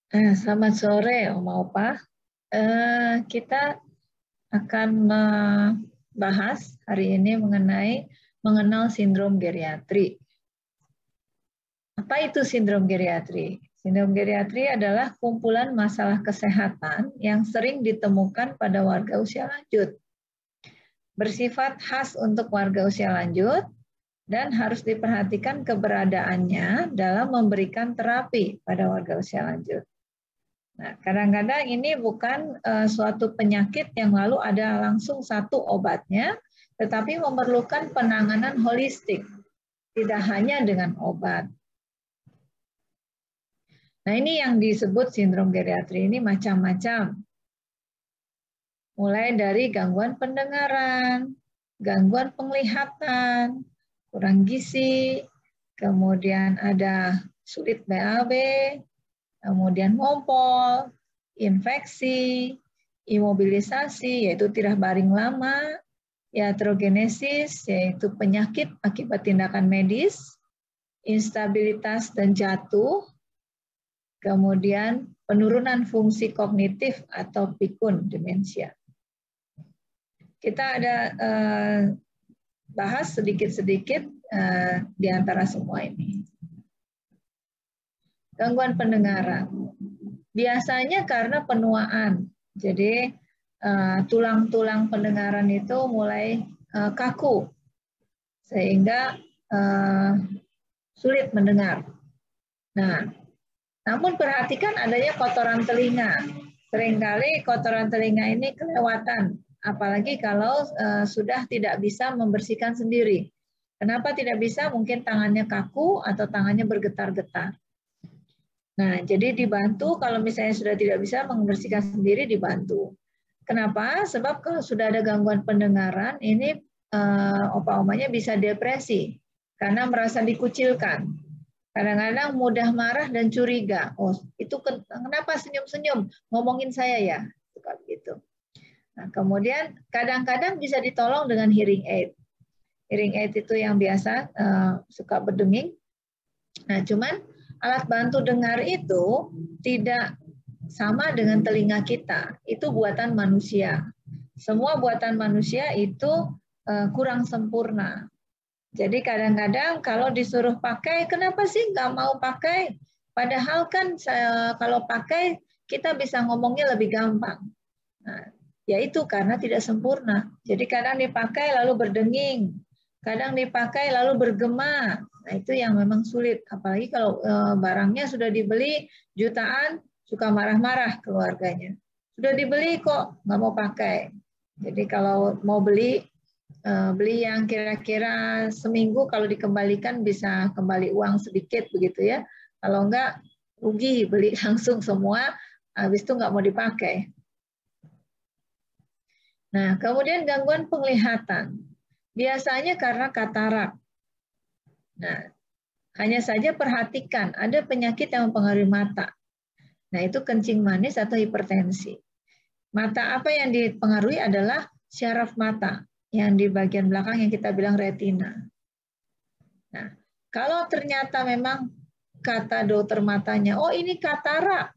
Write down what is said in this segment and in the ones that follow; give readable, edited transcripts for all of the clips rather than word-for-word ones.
Selamat sore, Oma Opa. Kita akan membahas hari ini mengenai mengenal sindrom geriatri. Apa itu sindrom geriatri? Sindrom geriatri adalah kumpulan masalah kesehatan yang sering ditemukan pada warga usia lanjut. Bersifat khas untuk warga usia lanjut dan harus diperhatikan keberadaannya dalam memberikan terapi pada warga usia lanjut. Nah, kadang-kadang ini bukan suatu penyakit yang lalu ada langsung satu obatnya, tetapi memerlukan penanganan holistik, tidak hanya dengan obat. Nah, ini yang disebut sindrom geriatri ini macam-macam. Mulai dari gangguan pendengaran, gangguan penglihatan, kurang gizi, kemudian ada sulit BAB, kemudian ngompol, infeksi, imobilisasi, yaitu tirah baring lama, iatrogenesis, yaitu penyakit akibat tindakan medis, instabilitas dan jatuh, kemudian penurunan fungsi kognitif atau pikun, demensia. Kita ada bahas sedikit-sedikit di antara semua ini. Gangguan pendengaran. Biasanya karena penuaan. Jadi tulang-tulang pendengaran itu mulai kaku. Sehingga sulit mendengar. Nah, namun perhatikan adanya kotoran telinga. Seringkali kotoran telinga ini kelewatan. Apalagi kalau sudah tidak bisa membersihkan sendiri. Kenapa tidak bisa? Mungkin tangannya kaku atau tangannya bergetar-getar. Nah, jadi dibantu kalau misalnya sudah tidak bisa membersihkan sendiri, dibantu. Kenapa? Sebab kalau sudah ada gangguan pendengaran, ini opa-omanya bisa depresi karena merasa dikucilkan. Kadang-kadang mudah marah dan curiga. Oh, itu kenapa senyum-senyum? Ngomongin saya ya, suka begitu. Nah, kemudian kadang-kadang bisa ditolong dengan hearing aid. Hearing aid itu yang biasa suka berdenging. Nah, cuman alat bantu dengar itu tidak sama dengan telinga kita. Itu buatan manusia. Semua buatan manusia itu kurang sempurna. Jadi kadang-kadang kalau disuruh pakai, kenapa sih nggak mau pakai? Padahal kan kalau pakai kita bisa ngomongnya lebih gampang. Nah, yaitu karena tidak sempurna. Jadi kadang dipakai lalu berdenging, kadang dipakai lalu bergema. Nah, itu yang memang sulit. Apalagi kalau barangnya sudah dibeli jutaan, suka marah-marah keluarganya. Sudah dibeli kok nggak mau pakai. Jadi kalau mau beli yang kira-kira seminggu, kalau dikembalikan bisa kembali uang sedikit begitu ya. Kalau enggak rugi, beli langsung semua, habis itu nggak mau dipakai. Nah, kemudian gangguan penglihatan. Biasanya karena katarak. Nah, hanya saja perhatikan, ada penyakit yang mempengaruhi mata. Nah, itu kencing manis atau hipertensi. Mata apa yang dipengaruhi adalah syaraf mata, yang di bagian belakang yang kita bilang retina. Nah, kalau ternyata memang kata dokter matanya, oh ini katarak,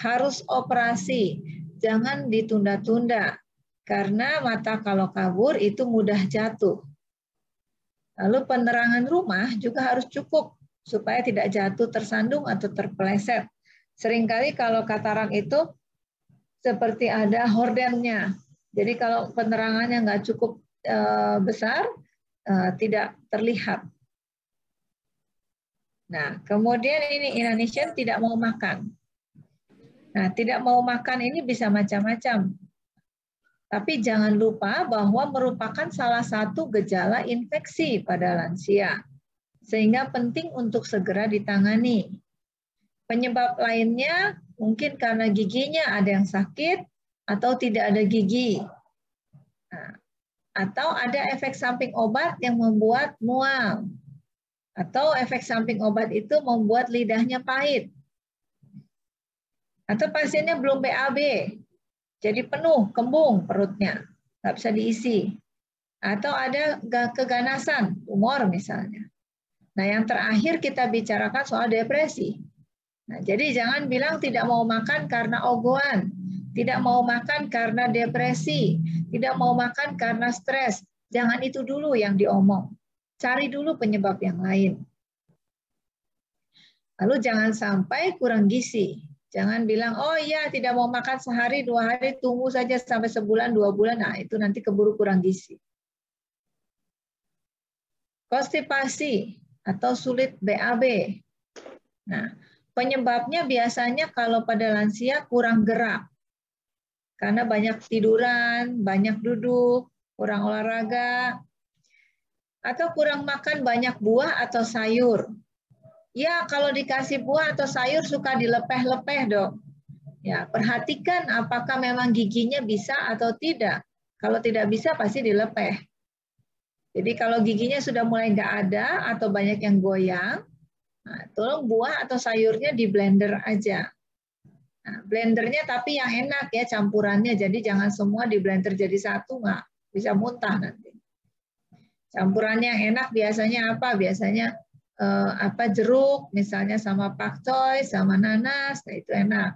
harus operasi, jangan ditunda-tunda. Karena mata kalau kabur itu mudah jatuh. Lalu penerangan rumah juga harus cukup supaya tidak jatuh tersandung atau terpeleset. Seringkali kalau katarak itu seperti ada hordennya. Jadi kalau penerangannya nggak cukup besar, tidak terlihat. Nah, kemudian ini Indonesian tidak mau makan. Nah, tidak mau makan ini bisa macam-macam. Tapi jangan lupa bahwa merupakan salah satu gejala infeksi pada lansia. Sehingga penting untuk segera ditangani. Penyebab lainnya mungkin karena giginya ada yang sakit atau tidak ada gigi. Nah, atau ada efek samping obat yang membuat mual. Atau efek samping obat itu membuat lidahnya pahit. Atau pasiennya belum BAB. Jadi penuh, kembung perutnya, nggak bisa diisi. Atau ada keganasan, tumor misalnya. Nah, yang terakhir kita bicarakan soal depresi. Nah, jadi jangan bilang tidak mau makan karena ogohan, tidak mau makan karena depresi, tidak mau makan karena stres. Jangan itu dulu yang diomong. Cari dulu penyebab yang lain. Lalu jangan sampai kurang gizi. Jangan bilang, oh iya tidak mau makan sehari, 2 hari, tunggu saja sampai sebulan, 2 bulan. Nah, itu nanti keburu kurang gizi. Konstipasi atau sulit BAB. Nah, penyebabnya biasanya kalau pada lansia kurang gerak. Karena banyak tiduran, banyak duduk, kurang olahraga, atau kurang makan banyak buah atau sayur. Ya, kalau dikasih buah atau sayur suka dilepeh-lepeh, Dok. Ya, perhatikan apakah memang giginya bisa atau tidak. Kalau tidak bisa pasti dilepeh. Jadi kalau giginya sudah mulai nggak ada atau banyak yang goyang, nah, tolong buah atau sayurnya di blender aja. Nah, blendernya tapi yang enak ya campurannya. Jadi jangan semua di blender jadi satu, nggak bisa muntah nanti. Campurannya yang enak biasanya apa? Biasanya jeruk, misalnya sama pakcoy, sama nanas, nah itu enak.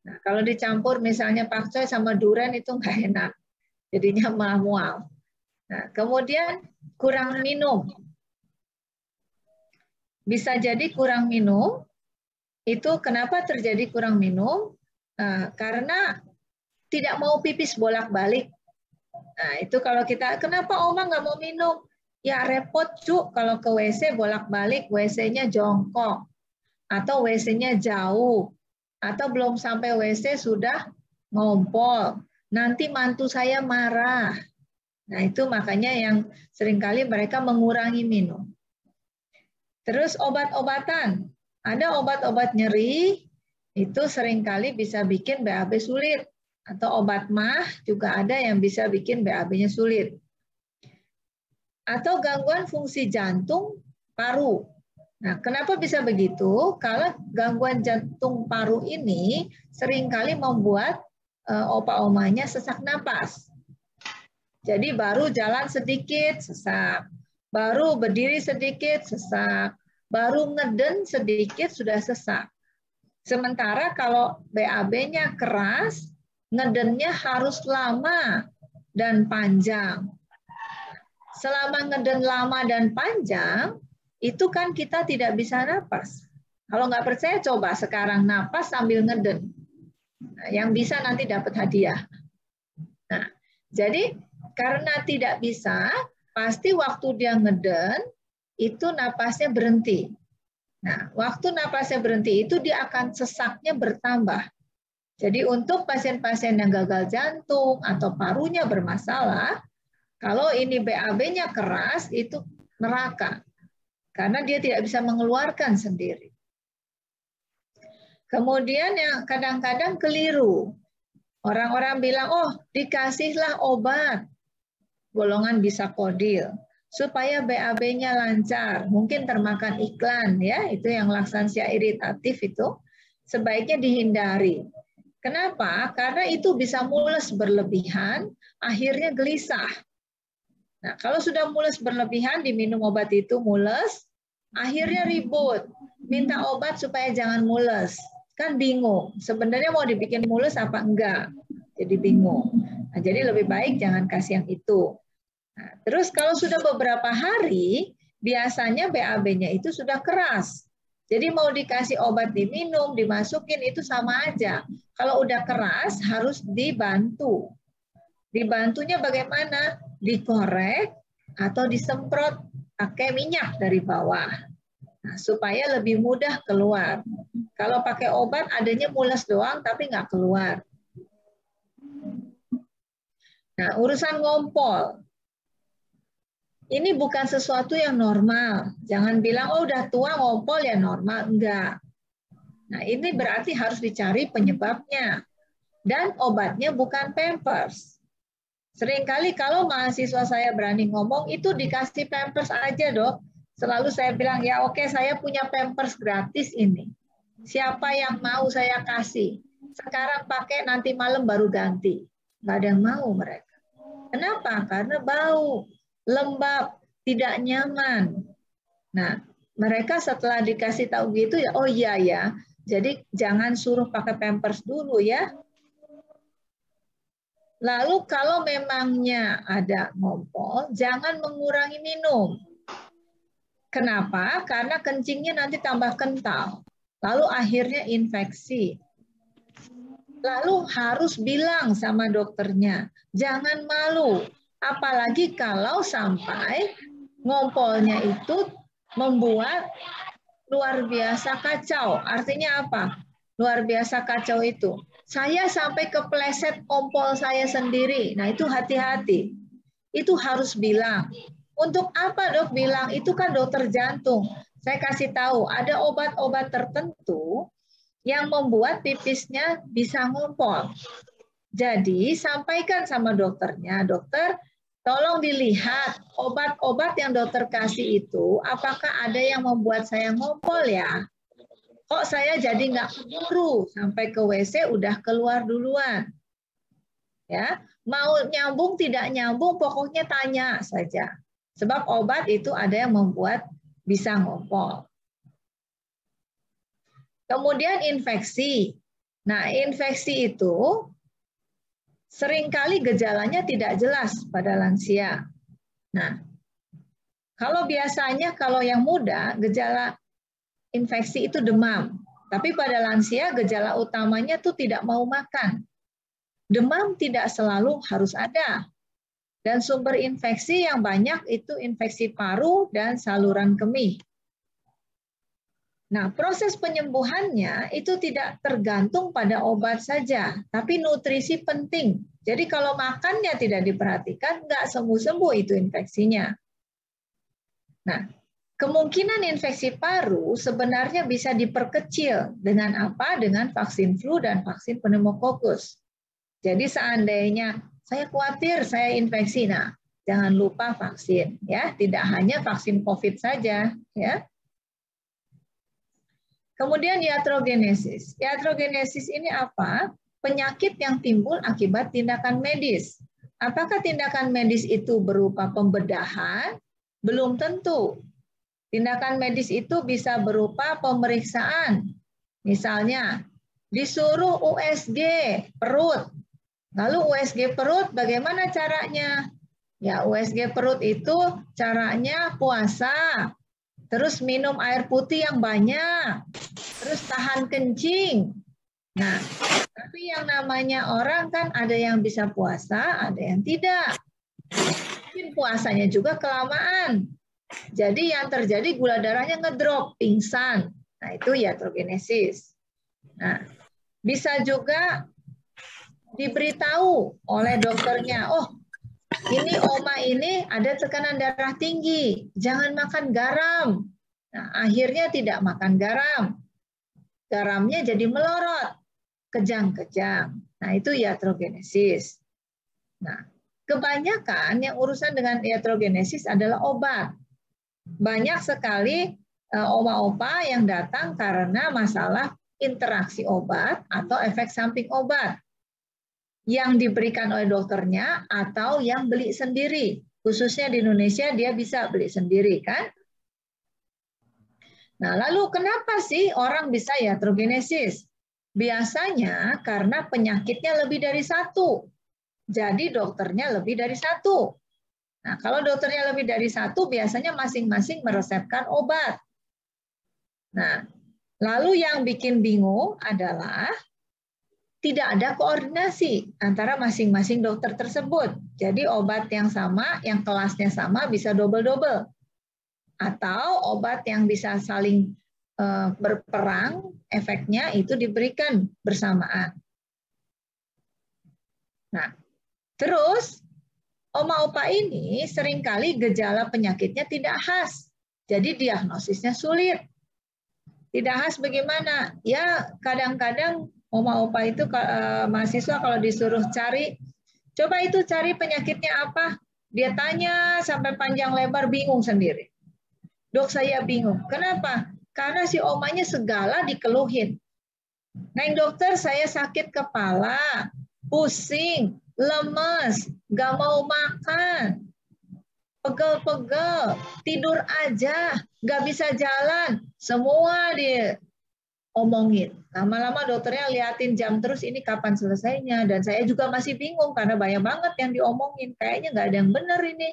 Nah, kalau dicampur misalnya pakcoy sama durian itu nggak enak, jadinya malah mual. Nah, kemudian kurang minum. Bisa jadi kurang minum, itu kenapa terjadi kurang minum? Karena tidak mau pipis bolak-balik. Nah, itu kalau kita, kenapa Oma nggak mau minum? Ya repot, Cuk, kalau ke WC bolak-balik, WC-nya jongkok, atau WC-nya jauh, atau belum sampai WC sudah ngompol. Nanti mantu saya marah. Nah, itu makanya yang seringkali mereka mengurangi minum. Terus obat-obatan. Ada obat-obat nyeri, itu seringkali bisa bikin BAB sulit. Atau obat mah juga ada yang bisa bikin BAB-nya sulit. Atau gangguan fungsi jantung paru. Nah, kenapa bisa begitu? Kalau gangguan jantung paru ini seringkali membuat opa-omanya sesak napas. Jadi baru jalan sedikit, sesak. Baru berdiri sedikit, sesak. Baru ngeden sedikit, sudah sesak. Sementara kalau BAB-nya keras, ngedennya harus lama dan panjang. Selama ngeden lama dan panjang, itu kan kita tidak bisa napas. Kalau nggak percaya, coba sekarang napas sambil ngeden. Nah, yang bisa nanti dapat hadiah. Nah, jadi karena tidak bisa, pasti waktu dia ngeden, itu napasnya berhenti. Nah, waktu napasnya berhenti itu dia akan sesaknya bertambah. Jadi untuk pasien-pasien yang gagal jantung atau parunya bermasalah, kalau ini BAB-nya keras, itu neraka. Karena dia tidak bisa mengeluarkan sendiri. Kemudian yang kadang-kadang keliru. Orang-orang bilang, oh dikasihlah obat. Golongan bisakodil. Supaya BAB-nya lancar. Mungkin termakan iklan, ya itu yang laksansia iritatif itu. Sebaiknya dihindari. Kenapa? Karena itu bisa mules berlebihan, akhirnya gelisah. Nah, kalau sudah mules berlebihan, diminum obat itu mules, akhirnya ribut. Minta obat supaya jangan mules. Kan bingung. Sebenarnya mau dibikin mules apa enggak? Jadi bingung. Nah, jadi lebih baik jangan kasih yang itu. Nah, terus kalau sudah beberapa hari, biasanya BAB-nya itu sudah keras. Jadi mau dikasih obat diminum, dimasukin, itu sama aja. Kalau udah keras, harus dibantu. Dibantunya bagaimana? Dikorek atau disemprot pakai minyak dari bawah. Nah, supaya lebih mudah keluar. Kalau pakai obat, adanya mules doang, tapi nggak keluar. Nah, urusan ngompol. Ini bukan sesuatu yang normal. Jangan bilang, oh udah tua ngompol ya normal. Enggak. Nah, ini berarti harus dicari penyebabnya. Dan obatnya bukan Pampers. Seringkali kalau mahasiswa saya berani ngomong, itu dikasih Pampers aja, Dok. Selalu saya bilang, ya oke, saya punya Pampers gratis ini. Siapa yang mau saya kasih? Sekarang pakai, nanti malam baru ganti. Nggak ada yang mau mereka. Kenapa? Karena bau, lembab, tidak nyaman. Nah, mereka setelah dikasih tahu gitu ya, oh iya ya, jadi jangan suruh pakai Pampers dulu ya. Lalu kalau memangnya ada ngompol, jangan mengurangi minum. Kenapa? Karena kencingnya nanti tambah kental. Lalu akhirnya infeksi. Lalu harus bilang sama dokternya, jangan malu. Apalagi kalau sampai ngompolnya itu membuat luar biasa kacau. Artinya apa? Luar biasa kacau itu. Saya sampai kepleset kompol saya sendiri. Nah, itu hati-hati. Itu harus bilang. Untuk apa dok bilang? Itu kan dokter jantung. Saya kasih tahu, ada obat-obat tertentu yang membuat pipisnya bisa ngompol. Jadi, sampaikan sama dokternya, dokter, tolong dilihat obat-obat yang dokter kasih itu, apakah ada yang membuat saya ngompol ya? Kok saya jadi nggak keburu sampai ke WC udah keluar duluan? Ya, mau nyambung tidak nyambung, pokoknya tanya saja. Sebab obat itu ada yang membuat bisa ngompol. Kemudian infeksi. Nah, infeksi itu seringkali gejalanya tidak jelas pada lansia. Nah, kalau biasanya kalau yang muda gejala infeksi itu demam, tapi pada lansia gejala utamanya tuh tidak mau makan. Demam tidak selalu harus ada. Dan sumber infeksi yang banyak itu infeksi paru dan saluran kemih. Nah, proses penyembuhannya itu tidak tergantung pada obat saja, tapi nutrisi penting. Jadi kalau makannya tidak diperhatikan, nggak sembuh-sembuh itu infeksinya. Nah, kemungkinan infeksi paru sebenarnya bisa diperkecil dengan apa? Dengan vaksin flu dan vaksin pneumokokus. Jadi seandainya saya khawatir saya infeksi, nah jangan lupa vaksin, ya. Tidak hanya vaksin COVID saja, ya. Kemudian iatrogenesis. Iatrogenesis ini apa? Penyakit yang timbul akibat tindakan medis. Apakah tindakan medis itu berupa pembedahan? Belum tentu. Tindakan medis itu bisa berupa pemeriksaan. Misalnya, disuruh USG perut. Lalu USG perut bagaimana caranya? Ya, USG perut itu caranya puasa. Terus minum air putih yang banyak, terus tahan kencing. Nah, tapi yang namanya orang kan ada yang bisa puasa, ada yang tidak. Mungkin puasanya juga kelamaan. Jadi yang terjadi gula darahnya ngedrop, pingsan. Nah, itu iatrogenesis. Nah, bisa juga diberitahu oleh dokternya, oh ini oma ini ada tekanan darah tinggi, jangan makan garam. Nah, akhirnya tidak makan garam. Garamnya jadi melorot, kejang-kejang. Nah, itu iatrogenesis. Nah, kebanyakan yang urusan dengan iatrogenesis adalah obat. Banyak sekali oma-opa yang datang karena masalah interaksi obat atau efek samping obat yang diberikan oleh dokternya atau yang beli sendiri. Khususnya di Indonesia dia bisa beli sendiri kan. Nah, lalu kenapa sih orang bisa iatrogenesis? Biasanya karena penyakitnya lebih dari satu. Jadi dokternya lebih dari satu. Nah, kalau dokternya lebih dari satu, biasanya masing-masing meresepkan obat. Nah, lalu yang bikin bingung adalah tidak ada koordinasi antara masing-masing dokter tersebut. Jadi obat yang sama, yang kelasnya sama bisa double-double. Atau obat yang bisa saling berperang, efeknya itu diberikan bersamaan. Nah, terus oma opa ini seringkali gejala penyakitnya tidak khas. Jadi diagnosisnya sulit. Tidak khas bagaimana? Ya kadang-kadang oma opa itu mahasiswa kalau disuruh cari, coba itu cari penyakitnya apa? Dia tanya sampai panjang lebar bingung sendiri. Dok saya bingung. Kenapa? Karena si omanya segala dikeluhin. Neng dokter saya sakit kepala, pusing, lemes, gak mau makan. pegel-pegel, tidur aja, nggak bisa jalan, semua diomongin. Lama-lama dokternya liatin jam terus, ini kapan selesainya, dan saya juga masih bingung karena banyak banget yang diomongin, kayaknya nggak ada yang benar ini.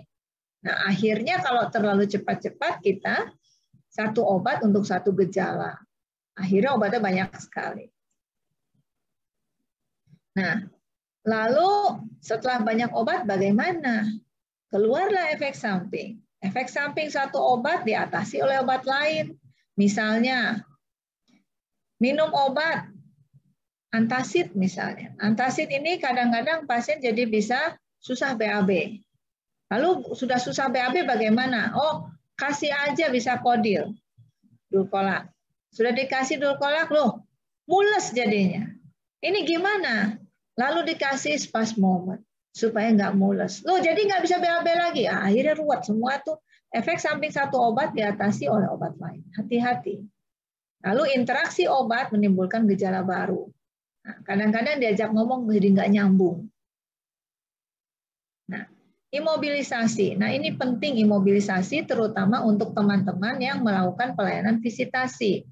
Nah, akhirnya kalau terlalu cepat-cepat kita satu obat untuk satu gejala. Akhirnya obatnya banyak sekali. Nah, lalu setelah banyak obat bagaimana? Keluarlah efek samping. Efek samping satu obat diatasi oleh obat lain. Misalnya, minum obat antasid misalnya. Antasid ini kadang-kadang pasien jadi bisa susah BAB. Lalu sudah susah BAB bagaimana? Oh, kasih aja bisa kodil. Dulkolak. Sudah dikasih dulkolak, loh, mules jadinya. Ini gimana? Lalu dikasih spasmomen supaya nggak mules. Loh, jadi nggak bisa BAB lagi. Akhirnya ruwet semua tuh. Efek samping satu obat diatasi oleh obat lain. Hati-hati. Lalu interaksi obat menimbulkan gejala baru. Nah, kadang-kadang diajak ngomong jadi nggak nyambung. Nah, imobilisasi. Nah, ini penting imobilisasi terutama untuk teman-teman yang melakukan pelayanan visitasi.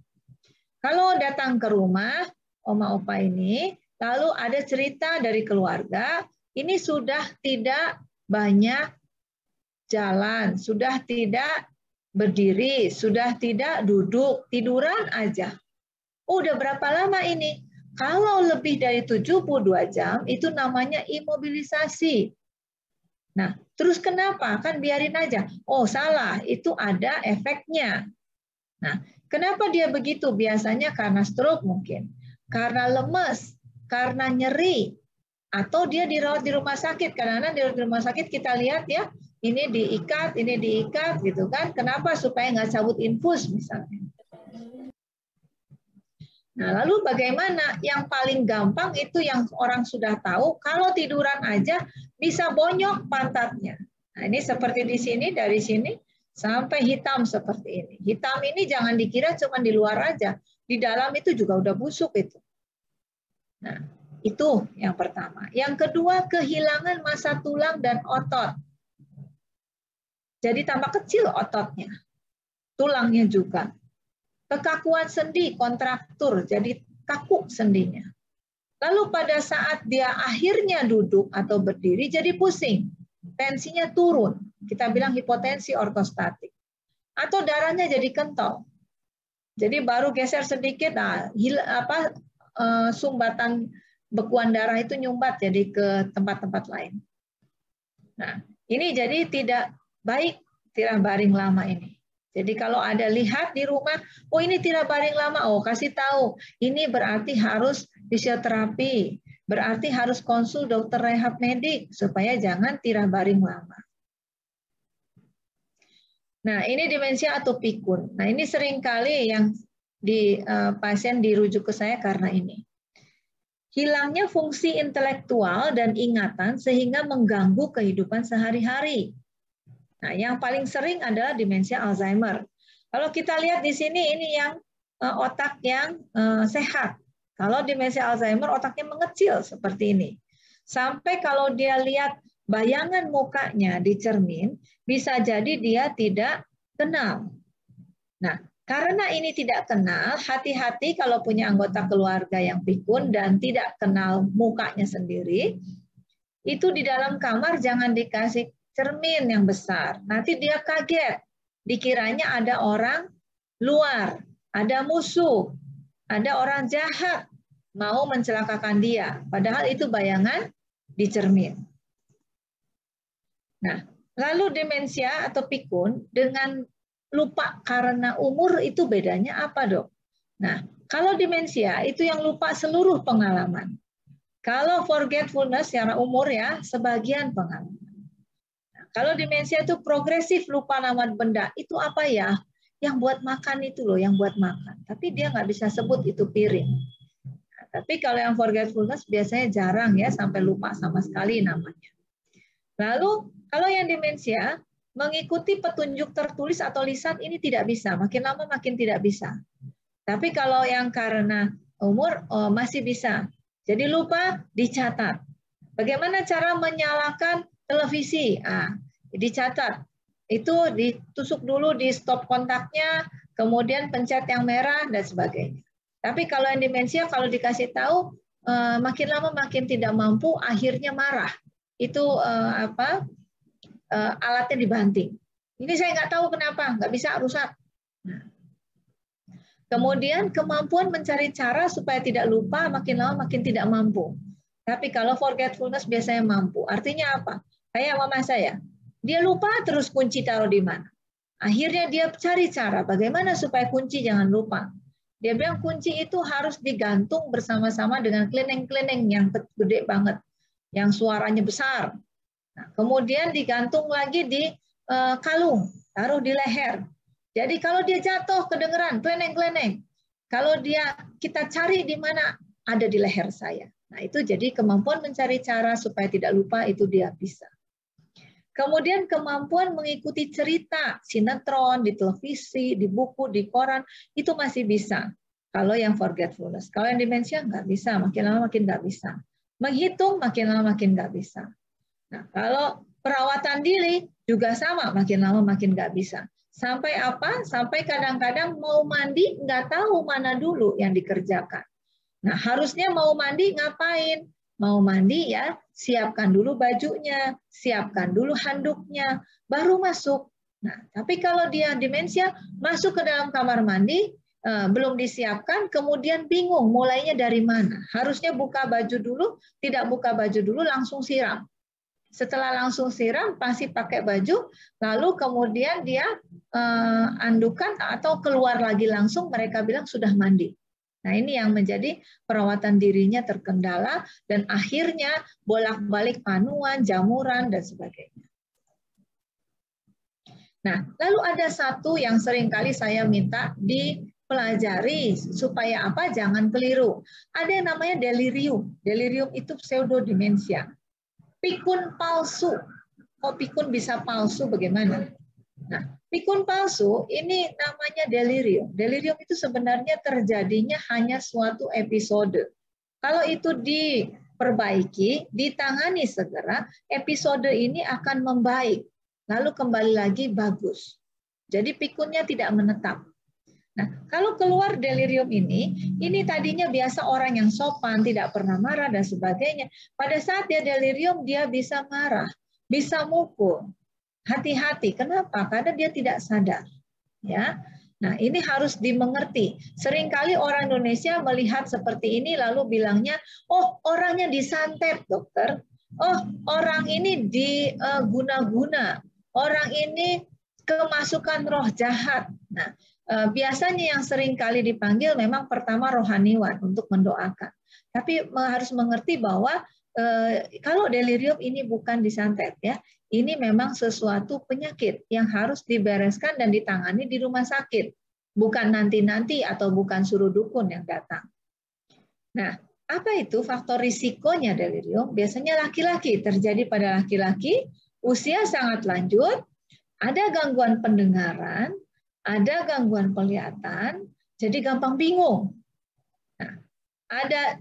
Kalau datang ke rumah oma opa ini, lalu ada cerita dari keluarga, ini sudah tidak banyak jalan, sudah tidak berdiri, sudah tidak duduk, tiduran aja. Udah berapa lama ini? Kalau lebih dari 72 jam, itu namanya imobilisasi. Nah, terus kenapa? Kan biarin aja. Oh, salah, itu ada efeknya. Nah, kenapa dia begitu? Biasanya karena stroke mungkin, karena lemes, karena nyeri, atau dia dirawat di rumah sakit. Kadang-kadang di rumah sakit kita lihat ya, ini diikat gitu kan. Kenapa? Supaya nggak cabut infus misalnya. Nah, lalu bagaimana? Yang paling gampang itu yang orang sudah tahu, kalau tiduran aja bisa bonyok pantatnya. Nah, ini seperti di sini, dari sini sampai hitam seperti ini. Hitam ini jangan dikira cuma di luar aja, di dalam itu juga udah busuk itu. Nah, itu yang pertama. Yang kedua, kehilangan massa tulang dan otot. Jadi tambah kecil ototnya, tulangnya juga. Kekakuan sendi, kontraktur, jadi kaku sendinya. Lalu pada saat dia akhirnya duduk atau berdiri, jadi pusing. Tensinya turun. Kita bilang hipotensi ortostatik. Atau darahnya jadi kental. Jadi baru geser sedikit, sumbatan bekuan darah itu nyumbat jadi ke tempat-tempat lain. Nah, ini jadi tidak baik tirak baring lama ini. Jadi kalau ada lihat di rumah, oh ini tirak baring lama, oh kasih tahu, ini berarti harus fisioterapi, berarti harus konsul dokter rehab medik supaya jangan tirak baring lama. Nah, ini demensia atau pikun. Nah, ini seringkali yang pasien dirujuk ke saya karena ini. Hilangnya fungsi intelektual dan ingatan sehingga mengganggu kehidupan sehari-hari. Nah, yang paling sering adalah demensia Alzheimer. Kalau kita lihat di sini, ini yang otak yang sehat. Kalau demensia Alzheimer, otaknya mengecil seperti ini. Sampai kalau dia lihat bayangan mukanya di cermin, bisa jadi dia tidak kenal. Nah, karena ini tidak kenal, hati-hati kalau punya anggota keluarga yang pikun dan tidak kenal mukanya sendiri, itu di dalam kamar jangan dikasih cermin yang besar. Nanti dia kaget. Dikiranya ada orang luar, ada musuh, ada orang jahat mau mencelakakan dia. Padahal itu bayangan di cermin. Nah, lalu demensia atau pikun dengan lupa karena umur itu bedanya apa, Dok? Nah, kalau demensia itu yang lupa seluruh pengalaman. Kalau forgetfulness secara umur ya, sebagian pengalaman. Kalau demensia itu progresif, lupa nama benda, itu apa ya? Yang buat makan itu loh, yang buat makan. Tapi dia nggak bisa sebut itu piring. Nah, tapi kalau yang forgetfulness biasanya jarang ya, sampai lupa sama sekali namanya. Lalu kalau yang demensia, mengikuti petunjuk tertulis atau lisan ini tidak bisa. Makin lama makin tidak bisa. Tapi kalau yang karena umur masih bisa. Jadi lupa, dicatat. Bagaimana cara menyalakan televisi? Dicatat. Itu ditusuk dulu di stop kontaknya, kemudian pencet yang merah dan sebagainya. Tapi kalau yang demensia kalau dikasih tahu makin lama makin tidak mampu, akhirnya marah. Itu alatnya dibanting. Ini saya nggak tahu kenapa, nggak bisa, rusak. Nah. Kemudian kemampuan mencari cara supaya tidak lupa makin lama makin tidak mampu. Tapi kalau forgetfulness biasanya mampu. Artinya apa? Kayak mama saya, dia lupa terus kunci taruh di mana. Akhirnya dia cari cara bagaimana supaya kunci jangan lupa. Dia bilang kunci itu harus digantung bersama-sama dengan kelendeng-kelendeng yang gede banget, yang suaranya besar. Nah, kemudian digantung lagi di kalung, taruh di leher. Jadi kalau dia jatuh kedengeran kelendeng-kelendeng. Kalau kita cari di mana, ada di leher saya. Nah, itu jadi kemampuan mencari cara supaya tidak lupa itu dia bisa. Kemudian kemampuan mengikuti cerita, sinetron, di televisi, di buku, di koran, itu masih bisa. Kalau yang forgetfulness. Kalau yang demensia nggak bisa, makin lama makin nggak bisa. Menghitung makin lama makin nggak bisa. Nah, kalau perawatan diri juga sama, makin lama makin nggak bisa. Sampai apa? Sampai kadang-kadang mau mandi nggak tahu mana dulu yang dikerjakan. Nah, harusnya mau mandi ngapain? Mau mandi ya, siapkan dulu bajunya, siapkan dulu handuknya, baru masuk. Nah, tapi kalau dia demensia, masuk ke dalam kamar mandi, belum disiapkan, kemudian bingung mulainya dari mana. Harusnya buka baju dulu, tidak buka baju dulu, langsung siram. Setelah langsung siram, pasti pakai baju, lalu kemudian dia andukan atau keluar lagi langsung, mereka bilang sudah mandi. Nah, ini yang menjadi perawatan dirinya terkendala dan akhirnya bolak-balik panuan, jamuran, dan sebagainya. Nah, lalu ada satu yang seringkali saya minta dipelajari supaya apa? Jangan keliru. Ada yang namanya delirium. Delirium itu pseudodemensia. Pikun palsu. Kok pikun bisa palsu bagaimana? Nah, pikun palsu ini namanya delirium. Delirium itu sebenarnya terjadinya hanya suatu episode. Kalau itu diperbaiki, ditangani segera, episode ini akan membaik. Lalu kembali lagi bagus. Jadi pikunnya tidak menetap. Nah, kalau keluar delirium ini tadinya biasa orang yang sopan, tidak pernah marah dan sebagainya. Pada saat dia delirium, dia bisa marah, bisa mukul. Hati-hati, kenapa? Karena dia tidak sadar. Ya, nah ini harus dimengerti. Seringkali orang Indonesia melihat seperti ini lalu bilangnya, oh orangnya disantet dokter, oh orang ini diguna-guna, orang ini kemasukan roh jahat. Nah, biasanya yang sering kali dipanggil memang pertama rohaniwan untuk mendoakan. Tapi harus mengerti bahwa kalau delirium ini bukan disantet ya, ini memang sesuatu penyakit yang harus dibereskan dan ditangani di rumah sakit, bukan nanti-nanti atau bukan suruh dukun yang datang. Nah, apa itu faktor risikonya delirium? Biasanya laki-laki, terjadi pada laki-laki, usia sangat lanjut, ada gangguan pendengaran, ada gangguan penglihatan, jadi gampang bingung. Nah, ada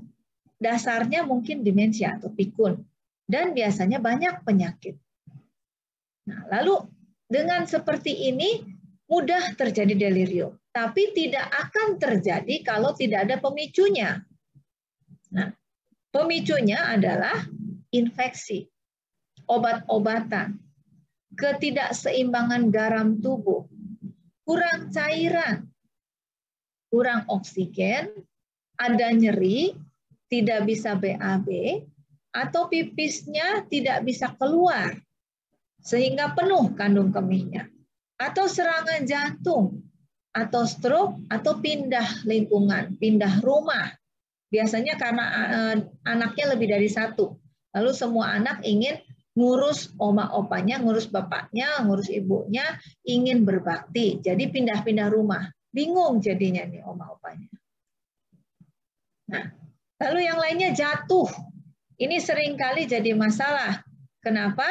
dasarnya mungkin demensia atau pikun, dan biasanya banyak penyakit. Nah, lalu dengan seperti ini mudah terjadi delirium, tapi tidak akan terjadi kalau tidak ada pemicunya. Nah, pemicunya adalah infeksi, obat-obatan, ketidakseimbangan garam tubuh, kurang cairan, kurang oksigen, ada nyeri, tidak bisa BAB, atau pipisnya tidak bisa keluar, sehingga penuh kandung kemihnya, atau serangan jantung, atau stroke, atau pindah lingkungan, pindah rumah. Biasanya karena anaknya lebih dari satu, lalu semua anak ingin ngurus oma opanya, ngurus bapaknya, ngurus ibunya, ingin berbakti, jadi pindah-pindah rumah, bingung jadinya nih oma opanya. Nah, lalu yang lainnya jatuh. Ini seringkali jadi masalah. Kenapa?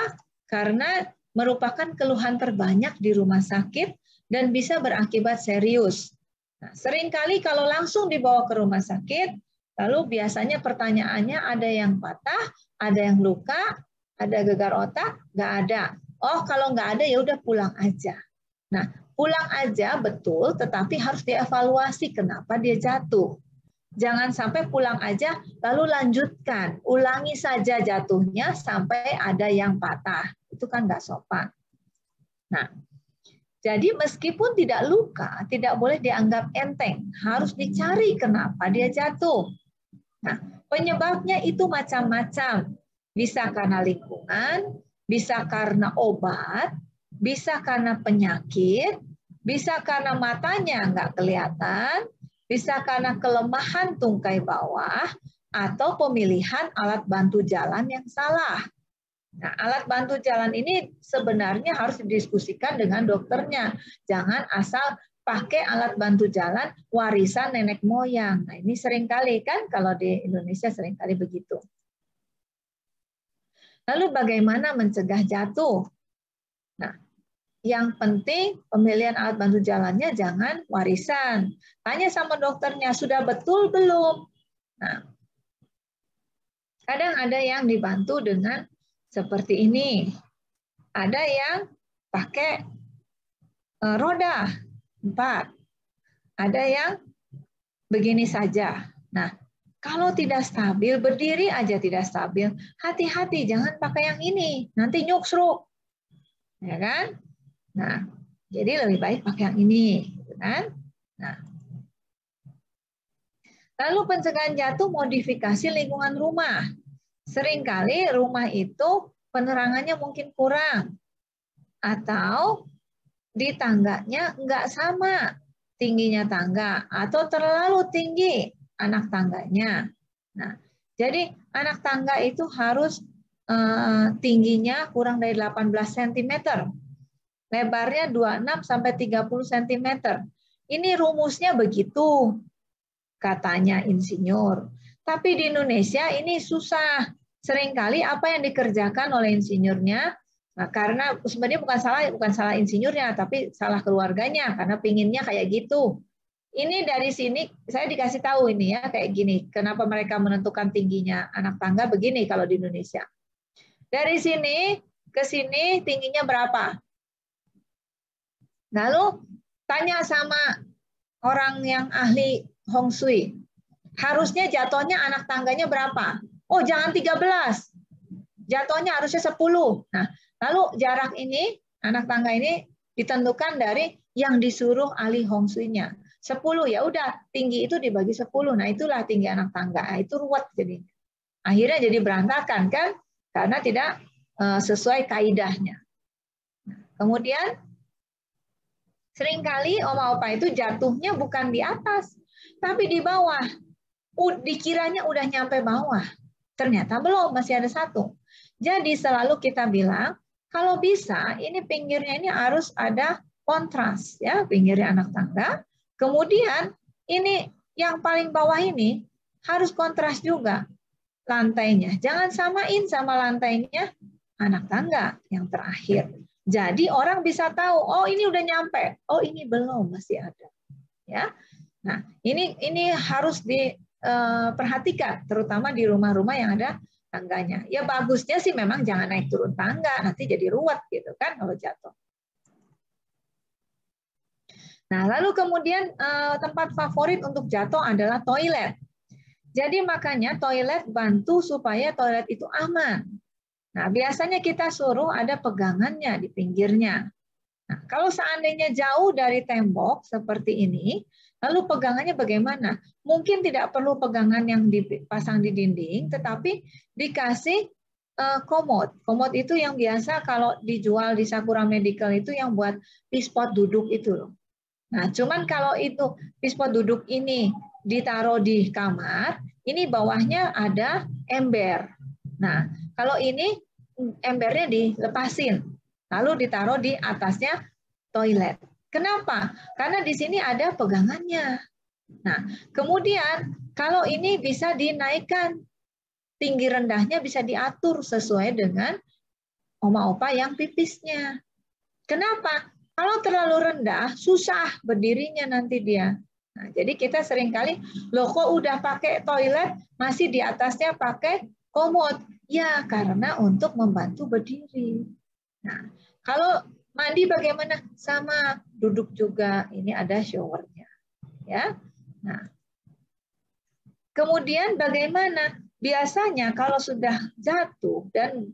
Karena merupakan keluhan terbanyak di rumah sakit dan bisa berakibat serius. Nah, seringkali kalau langsung dibawa ke rumah sakit, lalu biasanya pertanyaannya ada yang patah, ada yang luka, ada gegar otak, nggak ada. Oh, kalau nggak ada ya udah pulang aja. Nah, pulang aja betul, tetapi harus dievaluasi kenapa dia jatuh. Jangan sampai pulang aja lalu lanjutkan, ulangi saja jatuhnya sampai ada yang patah. Itu kan nggak sopan. Nah, jadi meskipun tidak luka, tidak boleh dianggap enteng. Harus dicari kenapa dia jatuh. Nah, penyebabnya itu macam-macam. Bisa karena lingkungan, bisa karena obat, bisa karena penyakit, bisa karena matanya nggak kelihatan, bisa karena kelemahan tungkai bawah, atau pemilihan alat bantu jalan yang salah. Nah, alat bantu jalan ini sebenarnya harus didiskusikan dengan dokternya. Jangan asal pakai alat bantu jalan warisan nenek moyang. Nah, ini seringkali kan kalau di Indonesia seringkali begitu. Lalu bagaimana mencegah jatuh? Nah, yang penting pemilihan alat bantu jalannya jangan warisan. Tanya sama dokternya, sudah betul belum? Nah, kadang ada yang dibantu dengan seperti ini. Ada yang pakai roda 4. Ada yang begini saja. Nah, kalau tidak stabil, berdiri aja tidak stabil, hati-hati jangan pakai yang ini, nanti nyuksruk. Ya kan? Nah, jadi lebih baik pakai yang ini, gitu kan? Nah, lalu pencegahan jatuh, modifikasi lingkungan rumah. Seringkali rumah itu penerangannya mungkin kurang, atau di tangganya nggak sama tingginya tangga, atau terlalu tinggi anak tangganya. Nah, jadi anak tangga itu harus tingginya kurang dari 18 cm. Lebarnya 26 sampai 30 cm. Ini rumusnya begitu, katanya insinyur. Tapi di Indonesia ini susah. Seringkali apa yang dikerjakan oleh insinyurnya, nah, karena sebenarnya bukan salah insinyurnya, tapi salah keluarganya karena pinginnya kayak gitu. Ini dari sini saya dikasih tahu ini ya kayak gini. Kenapa mereka menentukan tingginya anak tangga begini kalau di Indonesia. Dari sini ke sini tingginya berapa? Lalu tanya sama orang yang ahli Hong Shui. Harusnya jatuhnya anak tangganya berapa? Oh, jangan 13. Jatuhnya harusnya 10. Nah, lalu jarak ini, anak tangga ini ditentukan dari yang disuruh ahli Hong Shui-nya. 10 ya udah, tinggi itu dibagi 10. Nah, itulah tinggi anak tangga. Nah, itu ruwet jadi. Akhirnya jadi berantakan kan? Karena tidak sesuai kaidahnya. Kemudian seringkali oma opa itu jatuhnya bukan di atas, tapi di bawah. Dikiranya udah nyampe bawah. Ternyata belum, masih ada satu. Jadi selalu kita bilang, kalau bisa ini pinggirnya ini harus ada kontras ya, pinggirnya anak tangga. Kemudian ini yang paling bawah ini harus kontras juga lantainya. Jangan samain sama lantainya anak tangga yang terakhir. Jadi orang bisa tahu, oh ini udah nyampe, oh ini belum, masih ada. Ya. Nah, ini harus diperhatikan, terutama di rumah-rumah yang ada tangganya. Ya bagusnya sih memang jangan naik turun tangga, nanti jadi ruwet gitu kan kalau jatuh. Nah, lalu kemudian tempat favorit untuk jatuh adalah toilet. Jadi makanya toilet bantu supaya toilet itu aman. Nah, biasanya kita suruh ada pegangannya di pinggirnya. Nah, kalau seandainya jauh dari tembok seperti ini, lalu pegangannya bagaimana? Mungkin tidak perlu pegangan yang dipasang di dinding, tetapi dikasih komod. Komod itu yang biasa kalau dijual di Sakura Medical itu yang buat pispot duduk itu loh. Nah, cuman kalau itu pispot duduk ini ditaruh di kamar, ini bawahnya ada ember. Nah, kalau ini embernya dilepasin, lalu ditaruh di atasnya toilet. Kenapa? Karena di sini ada pegangannya. Nah, kemudian kalau ini bisa dinaikkan, tinggi rendahnya bisa diatur sesuai dengan oma opa yang pipisnya. Kenapa? Kalau terlalu rendah, susah berdirinya nanti dia. Nah, jadi kita seringkali, loh kok udah pakai toilet, masih di atasnya pakai komod. Ya, karena untuk membantu berdiri. Nah, Kalau mandi bagaimana? Sama, duduk juga. Ini ada showernya. Ya. Nah, kemudian bagaimana? Biasanya kalau sudah jatuh dan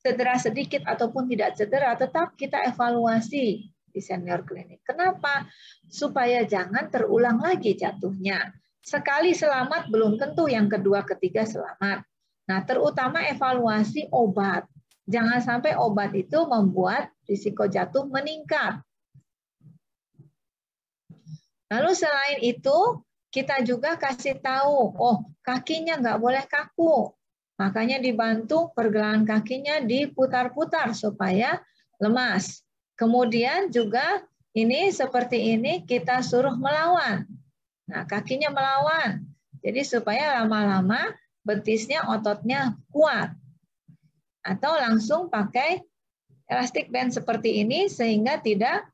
cedera sedikit ataupun tidak cedera, tetap kita evaluasi di senior klinik. Kenapa? Supaya jangan terulang lagi jatuhnya. Sekali selamat belum tentu yang kedua, ketiga selamat. Nah, terutama evaluasi obat. Jangan sampai obat itu membuat risiko jatuh meningkat. Lalu selain itu, kita juga kasih tahu, oh kakinya nggak boleh kaku. Makanya dibantu pergelangan kakinya diputar-putar supaya lemas. Kemudian juga ini seperti ini kita suruh melawan. Nah, kakinya melawan. Jadi supaya lama-lama betisnya, ototnya kuat. Atau langsung pakai elastic band seperti ini sehingga tidak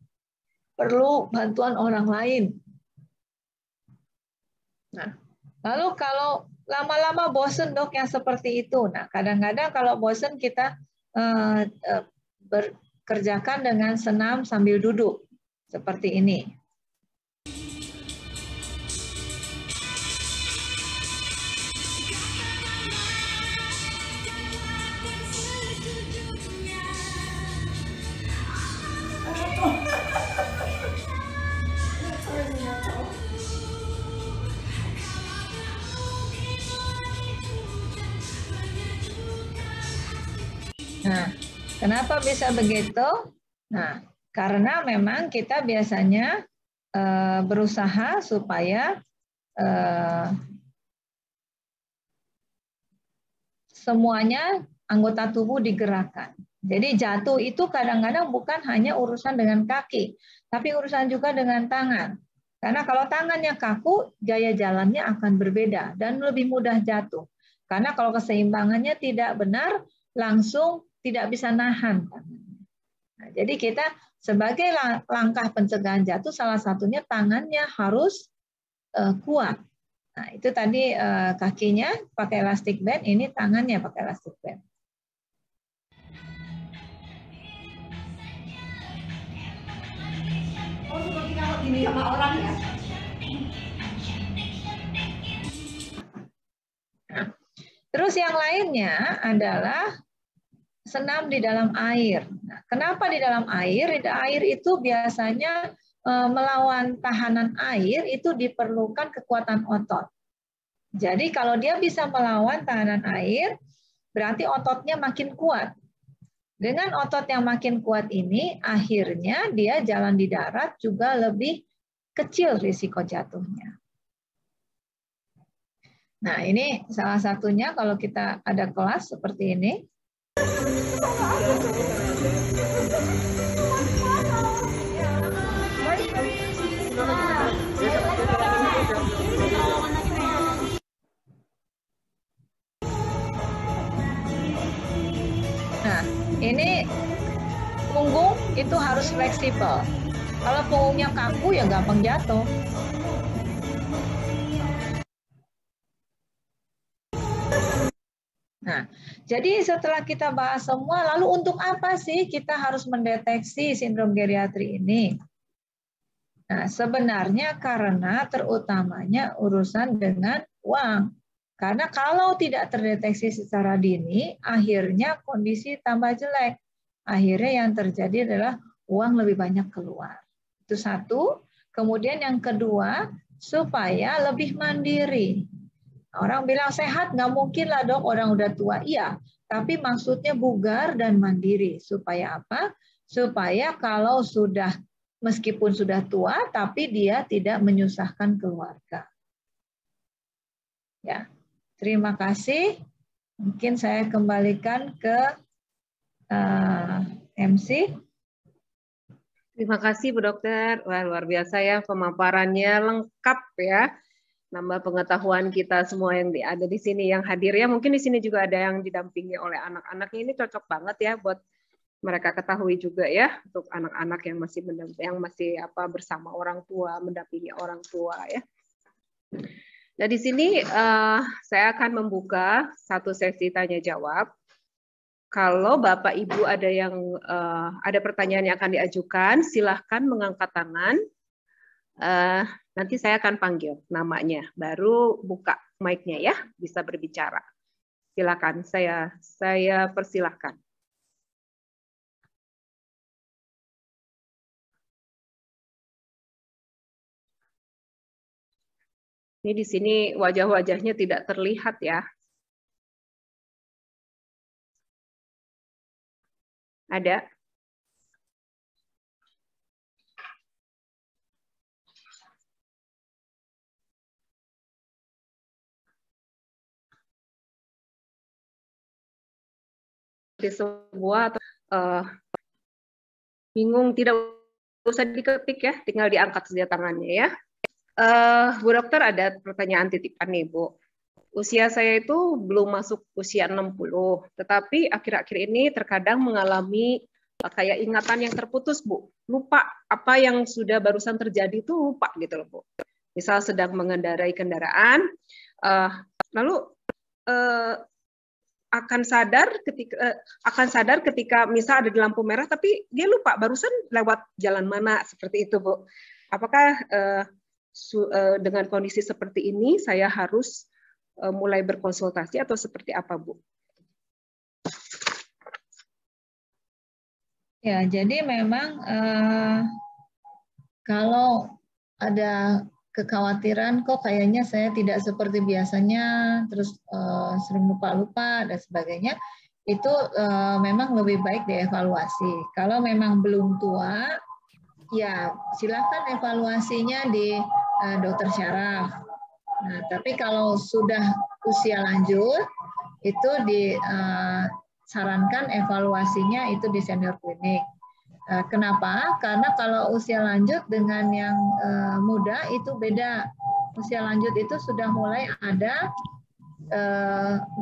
perlu bantuan orang lain. Nah, lalu kalau lama-lama bosen dok yang seperti itu. Nah, kadang-kadang kalau bosen kita berkerjakan dengan senam sambil duduk seperti ini. Nah, kenapa bisa begitu? Nah, karena memang kita biasanya berusaha supaya semuanya anggota tubuh digerakkan. Jadi jatuh itu kadang-kadang bukan hanya urusan dengan kaki, tapi urusan juga dengan tangan. Karena kalau tangannya kaku, gaya jalannya akan berbeda dan lebih mudah jatuh. Karena kalau keseimbangannya tidak benar, langsung tidak bisa nahan. Nah, jadi kita sebagai langkah pencegahan jatuh, salah satunya tangannya harus kuat. Nah, itu tadi kakinya pakai elastic band, ini tangannya pakai elastic band. Oh, seperti kalau gini sama orang ya? Nah, terus yang lainnya adalah senam di dalam air. Nah, kenapa di dalam air? Di air itu biasanya melawan tahanan air itu diperlukan kekuatan otot. Jadi kalau dia bisa melawan tahanan air, berarti ototnya makin kuat. Dengan otot yang makin kuat ini, akhirnya dia jalan di darat juga lebih kecil risiko jatuhnya. Nah, ini salah satunya kalau kita ada kelas seperti ini. Nah, ini punggung itu harus fleksibel. Kalau punggungnya kaku ya gampang jatuh. Nah, jadi setelah kita bahas semua, lalu untuk apa sih kita harus mendeteksi sindrom geriatri ini? Nah, sebenarnya karena terutamanya urusan dengan uang. Karena kalau tidak terdeteksi secara dini, akhirnya kondisi tambah jelek. Akhirnya yang terjadi adalah uang lebih banyak keluar. Itu satu. Kemudian yang kedua, supaya lebih mandiri. Orang bilang sehat, nggak mungkin lah dok, orang udah tua. Iya, tapi maksudnya bugar dan mandiri. Supaya apa? Supaya kalau sudah, meskipun sudah tua, tapi dia tidak menyusahkan keluarga. Ya, terima kasih. Mungkin saya kembalikan ke MC. Terima kasih Bu Dokter. Wah, luar biasa ya pemaparannya lengkap ya. Nambah pengetahuan kita semua yang ada di sini yang hadir ya. Mungkin di sini juga ada yang didampingi oleh anak-anak. Ini cocok banget ya buat mereka ketahui juga ya untuk anak-anak yang masih bersama orang tua, mendampingi orang tua ya. Nah, di sini saya akan membuka satu sesi tanya jawab. Kalau Bapak Ibu ada yang ada pertanyaan yang akan diajukan, silahkan mengangkat tangan. Nanti saya akan panggil namanya, baru buka mic-nya ya, bisa berbicara. Silakan, saya persilahkan. Ini di sini wajah-wajahnya tidak terlihat ya. Ada? Di sebuah atau bingung, tidak usah diketik ya, tinggal diangkat saja tangannya ya. Bu Dokter, ada pertanyaan titipan nih Bu. Usia saya itu belum masuk usia 60, tetapi akhir-akhir ini terkadang mengalami kayak ingatan yang terputus Bu. Lupa apa yang sudah barusan terjadi itu, lupa gitu loh Bu. Misal sedang mengendarai kendaraan, lalu akan sadar ketika misal ada di lampu merah, tapi dia lupa barusan lewat jalan mana, seperti itu Bu. Apakah dengan kondisi seperti ini saya harus mulai berkonsultasi atau seperti apa Bu? Ya, jadi memang kalau ada kekhawatiran kok kayaknya saya tidak seperti biasanya, terus sering lupa-lupa dan sebagainya, itu memang lebih baik dievaluasi. Kalau memang belum tua, ya silakan evaluasinya di dokter syaraf. Nah, tapi kalau sudah usia lanjut, itu disarankan evaluasinya itu di senior klinik. Kenapa? Karena kalau usia lanjut dengan yang muda itu beda. Usia lanjut itu sudah mulai ada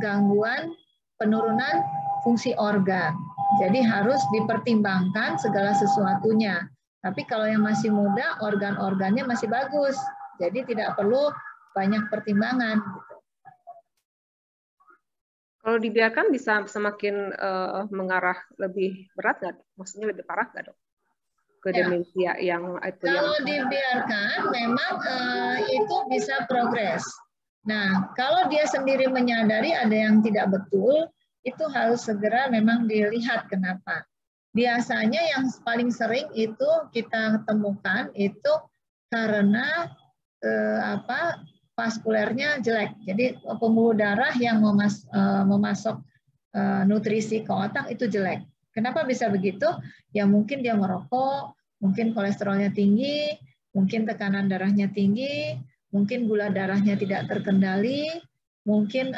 gangguan penurunan fungsi organ. Jadi harus dipertimbangkan segala sesuatunya. Tapi kalau yang masih muda, organ-organnya masih bagus. Jadi tidak perlu banyak pertimbangan. Kalau dibiarkan bisa semakin mengarah lebih berat nggak? Maksudnya lebih parah nggak dok? Ke demensia yang itu. Kalau dibiarkan, memang itu bisa progres. Nah, kalau dia sendiri menyadari ada yang tidak betul, itu harus segera memang dilihat kenapa. Biasanya yang paling sering itu kita temukan itu karena vaskulernya jelek. Jadi pembuluh darah yang memasok nutrisi ke otak itu jelek. Kenapa bisa begitu? Ya mungkin dia merokok, mungkin kolesterolnya tinggi, mungkin tekanan darahnya tinggi, mungkin gula darahnya tidak terkendali, mungkin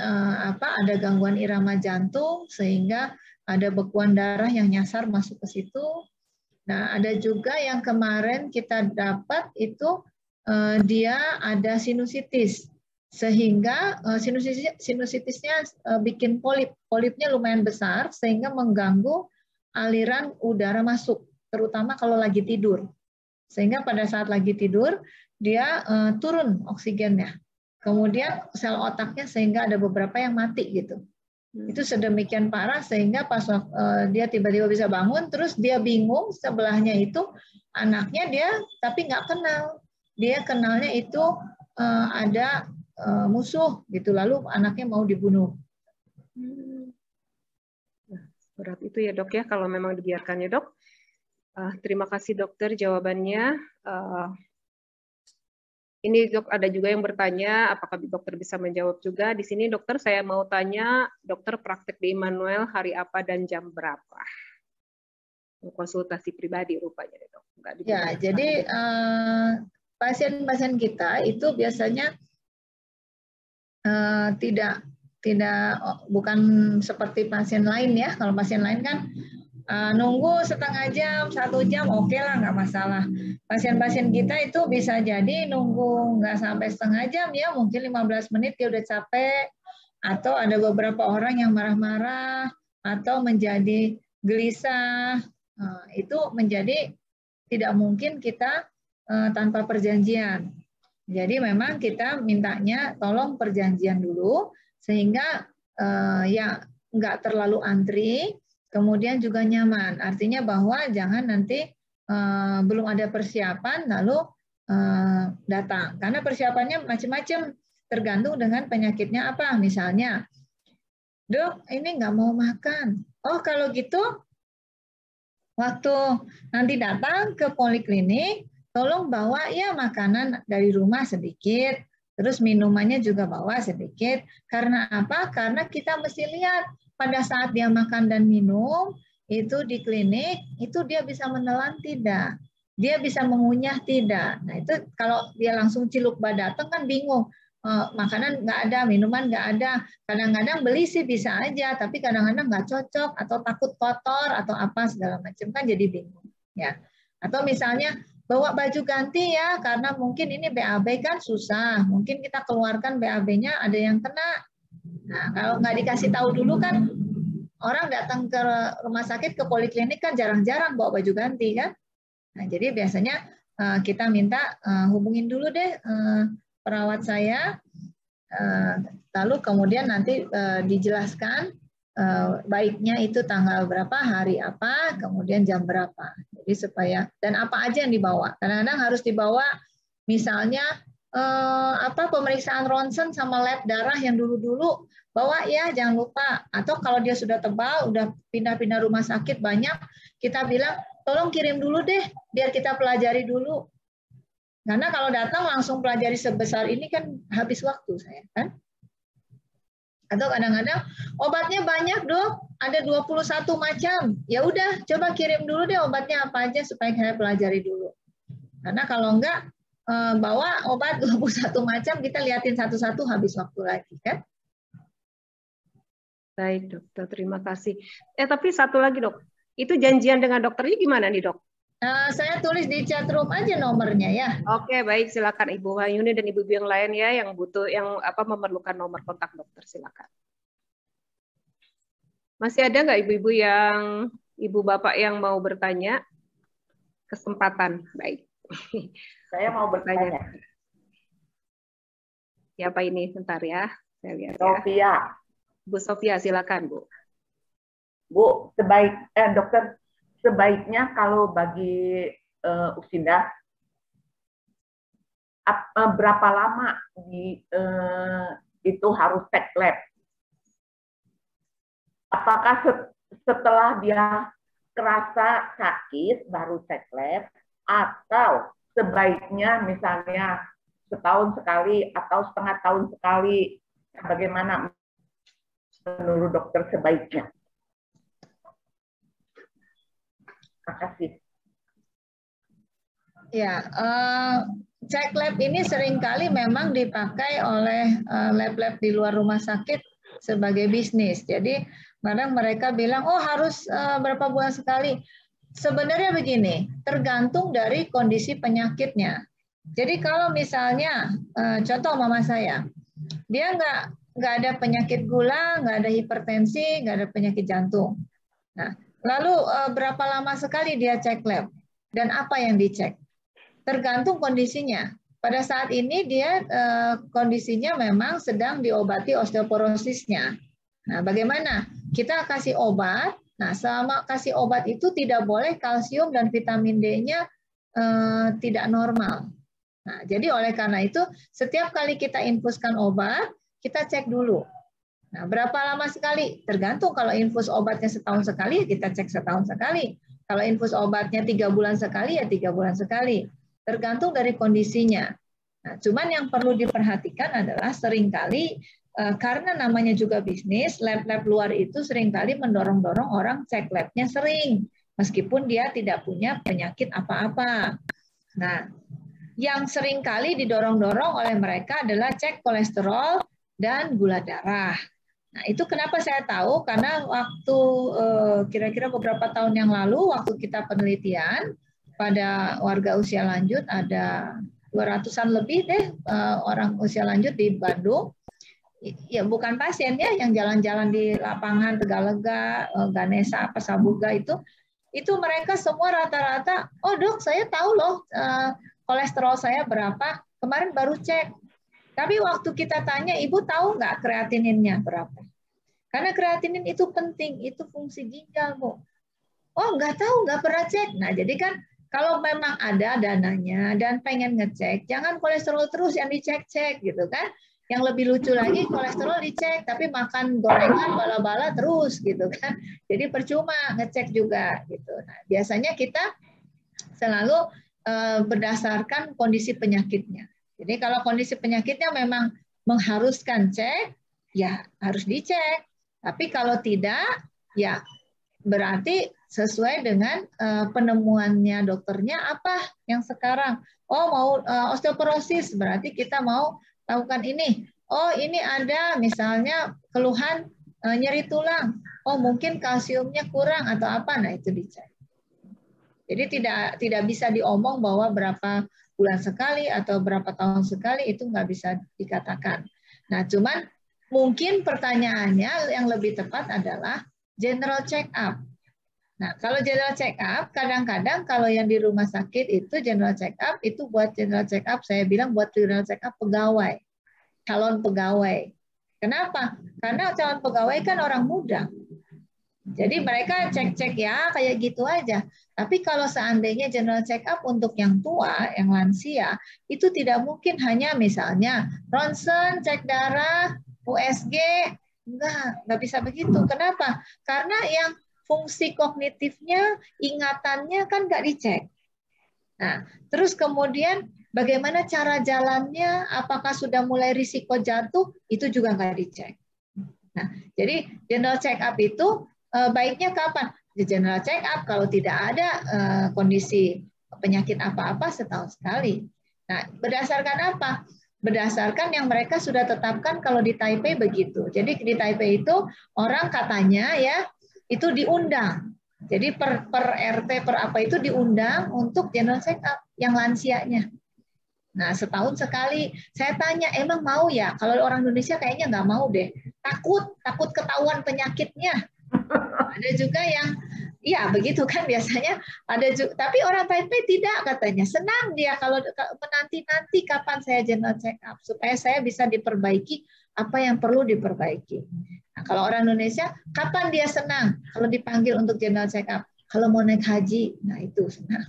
ada gangguan irama jantung sehingga ada bekuan darah yang nyasar masuk ke situ. Nah, ada juga yang kemarin kita dapat itu dia ada sinusitis, sehingga sinusitisnya bikin polipnya lumayan besar sehingga mengganggu aliran udara masuk, terutama kalau lagi tidur. Sehingga pada saat lagi tidur dia turun oksigennya. Kemudian sel otaknya sehingga ada beberapa yang mati gitu. Itu sedemikian parah sehingga pas dia tiba-tiba bisa bangun, terus dia bingung sebelahnya itu anaknya dia tapi nggak kenal. Dia kenalnya itu ada musuh gitu, lalu anaknya mau dibunuh. Berat itu ya dok ya kalau memang dibiarkan ya dok. Terima kasih dokter jawabannya. Ini dok ada juga yang bertanya apakah dokter bisa menjawab juga. Di sini dokter saya mau tanya, dokter praktek di Immanuel hari apa dan jam berapa? Konsultasi pribadi rupanya dok. Ya, jadi pasien-pasien kita itu biasanya bukan seperti pasien lain ya. Kalau pasien lain kan nunggu setengah jam, 1 jam, oke lah, nggak masalah. Pasien-pasien kita itu bisa jadi nunggu nggak sampai setengah jam ya, mungkin 15 menit dia udah capek, atau ada beberapa orang yang marah-marah, atau menjadi gelisah. Itu menjadi tidak mungkin kita tanpa perjanjian. Jadi memang kita mintanya tolong perjanjian dulu, sehingga ya nggak terlalu antri, kemudian juga nyaman. Artinya bahwa jangan nanti belum ada persiapan lalu datang. Karena persiapannya macam-macam, tergantung dengan penyakitnya apa. Misalnya, dok ini nggak mau makan. Oh kalau gitu, waktu nanti datang ke poliklinik, tolong bawa ya makanan dari rumah sedikit, terus minumannya juga bawa sedikit. Karena apa? Karena kita mesti lihat pada saat dia makan dan minum, itu di klinik, itu dia bisa menelan tidak? Dia bisa mengunyah tidak? Nah itu kalau dia langsung ciluk datang kan bingung. Makanan nggak ada, minuman nggak ada. Kadang-kadang beli sih bisa aja, tapi kadang-kadang nggak cocok atau takut kotor atau apa segala macam kan jadi bingung. Ya. Atau misalnya bawa baju ganti ya, karena mungkin ini BAB kan susah. Mungkin kita keluarkan BAB-nya ada yang kena. Nah kalau nggak dikasih tahu dulu kan, orang datang ke rumah sakit, ke poliklinik kan jarang-jarang bawa baju ganti kan. Nah, jadi biasanya kita minta hubungin dulu deh perawat saya, lalu kemudian nanti dijelaskan baiknya itu tanggal berapa, hari apa, kemudian jam berapa. Jadi supaya, dan apa aja yang dibawa. Kadang-kadang harus dibawa misalnya pemeriksaan ronsen sama lab darah yang dulu-dulu, bawa ya, jangan lupa. Atau kalau dia sudah tebal, udah pindah-pindah rumah sakit banyak, kita bilang, tolong kirim dulu deh, biar kita pelajari dulu. Karena kalau datang langsung pelajari sebesar ini kan habis waktu saya, kan? Atau kadang-kadang, obatnya banyak dok, ada 21 macam. Ya udah, coba kirim dulu deh obatnya apa aja supaya saya pelajari dulu. Karena kalau enggak, bawa obat 21 macam, kita liatin satu-satu habis waktu lagi, kan? Baik, dokter. Terima kasih. Tapi satu lagi, dok. Itu janjian dengan dokternya gimana nih, dok? Saya tulis di chat room aja nomornya ya. Oke, baik. Silakan Ibu Wahyuni dan Ibu-ibu yang lain ya yang butuh, yang memerlukan nomor kontak dokter. Silakan. Masih ada nggak ibu-ibu yang, ibu bapak yang mau bertanya? Kesempatan. Baik. Saya mau bertanya. Siapa ini? Bentar ya. Saya lihat Sofia. ya. Bu Sofia, silakan Bu. Bu, dokter, sebaiknya kalau bagi Usinda, berapa lama itu harus cek lab? Apakah setelah dia kerasa sakit baru cek lab, atau sebaiknya misalnya setahun sekali atau setengah tahun sekali? Bagaimana menurut dokter sebaiknya? Terima kasih. Ya, cek lab ini seringkali memang dipakai oleh lab-lab di luar rumah sakit sebagai bisnis. Jadi kadang mereka bilang, oh harus berapa bulan sekali. Sebenarnya begini, tergantung dari kondisi penyakitnya. Jadi kalau misalnya, contoh mama saya, dia nggak ada penyakit gula, nggak ada hipertensi, nggak ada penyakit jantung. Nah, lalu berapa lama sekali dia cek lab? Dan apa yang dicek? Tergantung kondisinya. Pada saat ini dia kondisinya memang sedang diobati osteoporosisnya. Nah, bagaimana? Kita kasih obat. Nah, selama kasih obat itu tidak boleh kalsium dan vitamin D-nya tidak normal. Nah, jadi oleh karena itu setiap kali kita infuskan obat, kita cek dulu. Nah, berapa lama sekali? Tergantung, kalau infus obatnya setahun sekali, kita cek setahun sekali. Kalau infus obatnya 3 bulan sekali, ya 3 bulan sekali. Tergantung dari kondisinya. Nah, cuman yang perlu diperhatikan adalah seringkali, karena namanya juga bisnis, lab-lab luar itu seringkali mendorong-dorong orang cek labnya sering, meskipun dia tidak punya penyakit apa-apa. Nah, yang seringkali didorong-dorong oleh mereka adalah cek kolesterol dan gula darah. Nah, itu kenapa saya tahu, karena waktu kira-kira beberapa tahun yang lalu, waktu kita penelitian pada warga usia lanjut, ada 200-an lebih deh orang usia lanjut di Bandung, ya bukan pasien ya, yang jalan-jalan di lapangan Tegalega, Ganesa, Pesabuga itu mereka semua rata-rata, oh dok saya tahu loh kolesterol saya berapa, kemarin baru cek. Tapi waktu kita tanya, ibu tahu nggak kreatininnya berapa? Karena kreatinin itu penting, itu fungsi ginjal, Bu. Oh, nggak tahu, nggak pernah cek. Nah, jadi kan kalau memang ada dananya dan pengen ngecek, jangan kolesterol terus yang dicek-cek gitu kan. Yang lebih lucu lagi kolesterol dicek, tapi makan gorengan bala-bala terus gitu kan. Jadi percuma ngecek juga gitu. Nah, biasanya kita selalu berdasarkan kondisi penyakitnya. Jadi kalau kondisi penyakitnya memang mengharuskan cek, ya harus dicek. Tapi kalau tidak, ya berarti sesuai dengan penemuannya dokternya apa yang sekarang. Oh, mau osteoporosis, berarti kita mau lakukan ini. Oh, ini ada misalnya keluhan nyeri tulang. Oh, mungkin kalsiumnya kurang atau apa. Nah, itu dicek. Jadi tidak bisa diomong bahwa berapa bulan sekali atau berapa tahun sekali, itu nggak bisa dikatakan. Nah, cuman mungkin pertanyaannya yang lebih tepat adalah general check up. Nah, kalau general check up, kadang-kadang kalau yang di rumah sakit itu general check up, itu buat general check up, saya bilang buat general check up pegawai, calon pegawai. Kenapa? Karena calon pegawai kan orang muda. Jadi mereka cek-cek ya kayak gitu aja. Tapi kalau seandainya general check up untuk yang tua, yang lansia, itu tidak mungkin hanya misalnya ronsen, cek darah, USG, nggak bisa begitu. Kenapa? Karena yang fungsi kognitifnya, ingatannya kan nggak dicek. Nah, terus kemudian bagaimana cara jalannya, apakah sudah mulai risiko jatuh, itu juga nggak dicek. Nah, jadi general check up itu baiknya kapan? Di general check up kalau tidak ada kondisi penyakit apa-apa setahun sekali. Nah, berdasarkan apa? Berdasarkan yang mereka sudah tetapkan kalau di Taipei begitu. Jadi di Taipei itu orang katanya ya itu diundang. Jadi per RT per apa itu diundang untuk general check up yang lansianya. Nah, setahun sekali. Saya tanya, emang mau ya? Kalau orang Indonesia kayaknya nggak mau deh. Takut ketahuan penyakitnya. Ada juga yang, ya begitu kan biasanya. Ada juga, tapi orang Taipei tidak katanya. Senang dia kalau menanti-nanti kapan saya general check up supaya saya bisa diperbaiki apa yang perlu diperbaiki. Nah, kalau orang Indonesia, kapan dia senang kalau dipanggil untuk general check up? Kalau mau naik haji, nah itu senang.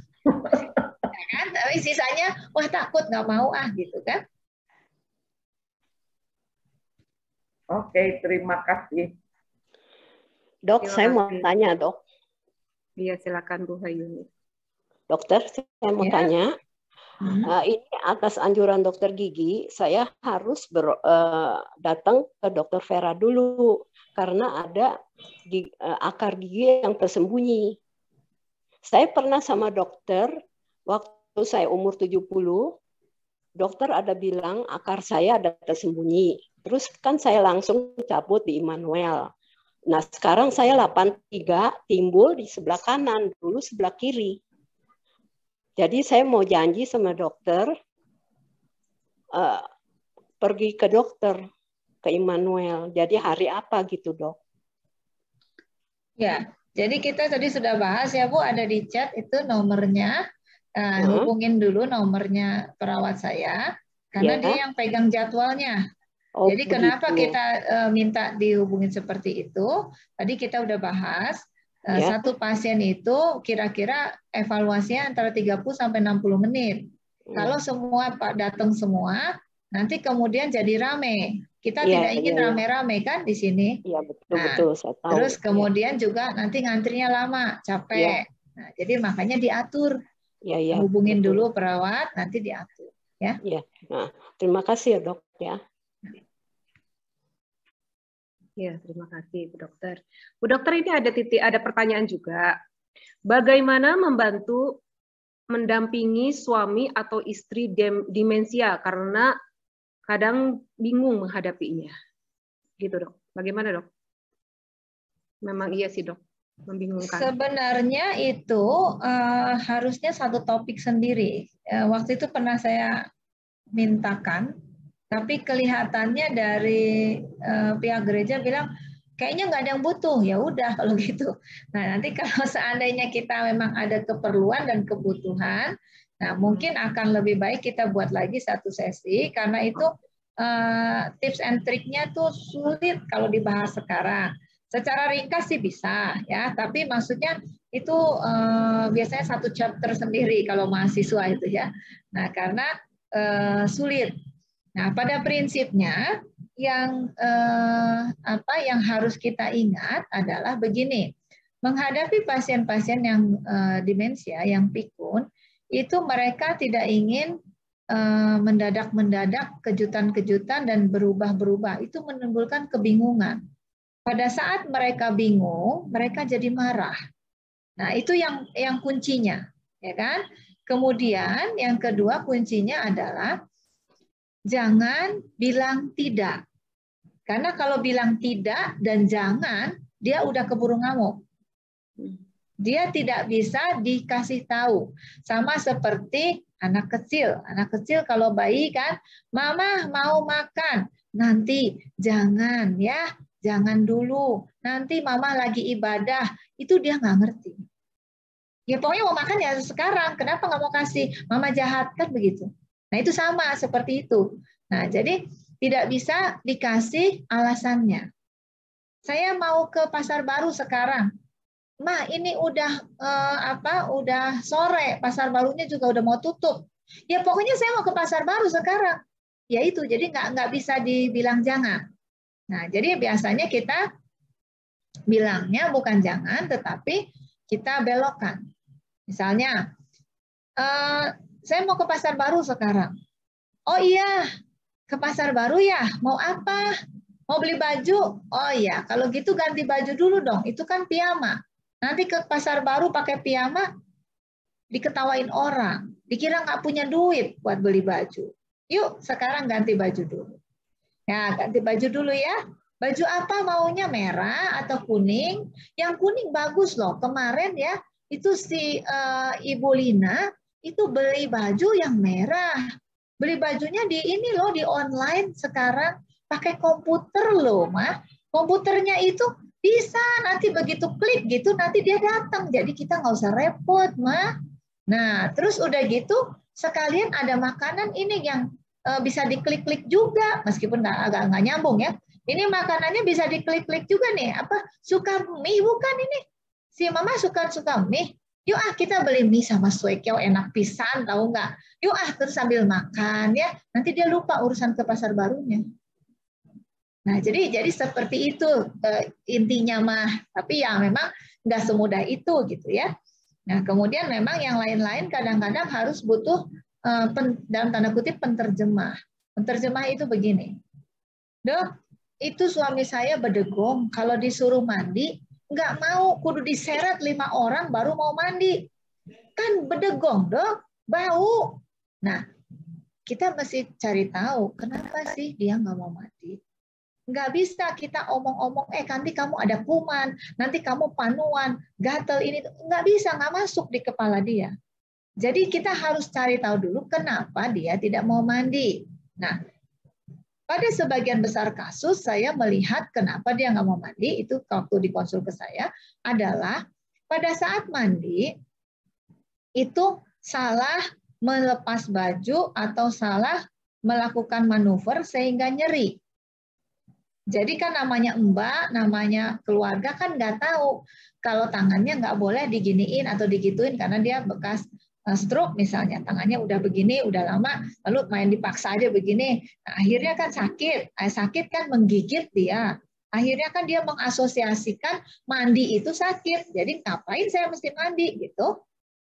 Ya kan? Tapi sisanya, wah takut nggak mau gitu kan? Oke, terima kasih. Dok, saya mau tanya, Dok. Iya, silakan Bu Hayuni. Dokter, saya mau tanya. Ini atas anjuran dokter gigi, saya harus datang ke dokter Vera dulu karena ada akar gigi yang tersembunyi. Saya pernah sama dokter waktu saya umur 70, dokter ada bilang akar saya ada tersembunyi. Terus kan saya langsung cabut di Immanuel. Nah, sekarang saya 83 timbul di sebelah kanan, dulu sebelah kiri. Jadi saya mau janji sama dokter, pergi ke dokter, ke Immanuel. Jadi hari apa gitu, Dok? Ya, jadi kita tadi sudah bahas ya Bu, ada di chat itu nomornya. Hubungin dulu nomornya perawat saya, karena dia yang pegang jadwalnya. Oh, jadi kenapa kita minta dihubungin seperti itu? Tadi kita udah bahas, satu pasien itu kira-kira evaluasinya antara 30 sampai 60 menit. Kalau semua datang semua, nanti kemudian jadi rame. Kita tidak ingin rame-rame kan di sini. Iya, betul-betul, saya tahu. Terus kemudian juga nanti ngantrinya lama, capek. Nah, jadi makanya diatur. Hubungin dulu perawat, nanti diatur. Ya. Nah, terima kasih ya Dok ya. Ya, terima kasih Bu Dokter. Bu Dokter, ini ada pertanyaan juga. Bagaimana membantu mendampingi suami atau istri demensia karena kadang bingung menghadapinya? Gitu Dok. Bagaimana Dok? Memang iya sih Dok, membingungkan. Sebenarnya itu harusnya satu topik sendiri. Waktu itu pernah saya mintakan, tapi kelihatannya dari pihak gereja bilang kayaknya nggak ada yang butuh. Ya udah kalau gitu. Nah, nanti kalau seandainya kita memang ada keperluan dan kebutuhan, nah mungkin akan lebih baik kita buat lagi satu sesi, karena itu tips and triknya tuh sulit kalau dibahas sekarang. Secara ringkas sih bisa ya, tapi maksudnya itu biasanya satu chapter sendiri kalau mahasiswa itu ya. Nah, karena sulit. Nah, pada prinsipnya yang yang harus kita ingat adalah begini. Menghadapi pasien-pasien yang demensia, yang pikun, itu mereka tidak ingin mendadak-mendadak, kejutan-kejutan dan berubah-berubah. Itu menimbulkan kebingungan. Pada saat mereka bingung, mereka jadi marah. Nah, itu yang kuncinya, ya kan? Kemudian yang kedua kuncinya adalah jangan bilang tidak. Karena kalau bilang tidak dan jangan, dia udah keburu ngamuk. Dia tidak bisa dikasih tahu. Sama seperti anak kecil. Anak kecil kalau bayi kan, mama mau makan. Nanti jangan ya, jangan dulu. Nanti mama lagi ibadah. Itu dia nggak ngerti. Ya pokoknya mau makan ya sekarang. Kenapa nggak mau kasih? Mama jahat kan begitu. Nah itu sama seperti itu. Nah jadi tidak bisa dikasih alasannya. Saya mau ke pasar baru sekarang. Ma, ini udah udah sore, pasar barunya juga udah mau tutup. Ya pokoknya saya mau ke pasar baru sekarang. Ya itu, jadi nggak bisa dibilang jangan. Nah, jadi biasanya kita bilangnya bukan jangan, tetapi kita belokkan. Misalnya, saya mau ke pasar baru sekarang. Oh iya, ke pasar baru ya, mau apa? Mau beli baju? Oh iya, kalau gitu ganti baju dulu dong, itu kan piyama. Nanti ke pasar baru pakai piyama, diketawain orang. Dikira nggak punya duit buat beli baju. Yuk, sekarang ganti baju dulu. Ya, ganti baju dulu ya. Baju apa maunya, merah atau kuning? Yang kuning bagus loh. Kemarin ya, itu si Ibu Lina, itu beli baju yang merah. Beli bajunya di ini loh, di online sekarang. Pakai komputer loh, Mah. Komputernya itu bisa nanti begitu klik gitu nanti dia datang. Jadi kita nggak usah repot, Mah. Nah, terus udah gitu sekalian ada makanan ini yang bisa diklik-klik juga meskipun agak nggak nyambung ya. Ini makanannya bisa diklik-klik juga nih. Apa? Suka mie bukan ini? Si Mama suka mie. Yuk kita beli mie sama suekyo enak pisan tahu nggak? Yuk terus sambil makan ya. Nanti dia lupa urusan ke pasar barunya. Nah, jadi seperti itu intinya mah. Tapi ya memang nggak semudah itu gitu ya. Nah, kemudian memang yang lain-lain kadang-kadang harus butuh dalam tanda kutip penterjemah. Penterjemah itu begini. Dok, itu suami saya bedegong. Kalau disuruh mandi, nggak mau. Kudu diseret 5 orang baru mau mandi. Kan bedegong, dok. Bau. Nah, kita mesti cari tahu kenapa sih dia nggak mau mandi. Nggak bisa kita omong-omong, nanti kamu ada kuman, nanti kamu panuan, gatel ini. Nggak bisa, nggak masuk di kepala dia. Jadi kita harus cari tahu dulu kenapa dia tidak mau mandi. Nah, pada sebagian besar kasus saya melihat kenapa dia nggak mau mandi, itu waktu dikonsul ke saya, adalah pada saat mandi, itu salah melepas baju atau salah melakukan manuver sehingga nyeri. Jadi kan namanya mbak, namanya keluarga kan nggak tahu kalau tangannya nggak boleh diginiin atau digituin karena dia bekas stroke misalnya. Tangannya udah begini, udah lama, lalu main dipaksa aja begini. Nah, akhirnya kan sakit. Sakit kan menggigit dia. Akhirnya kan dia mengasosiasikan mandi itu sakit. Jadi ngapain saya mesti mandi gitu.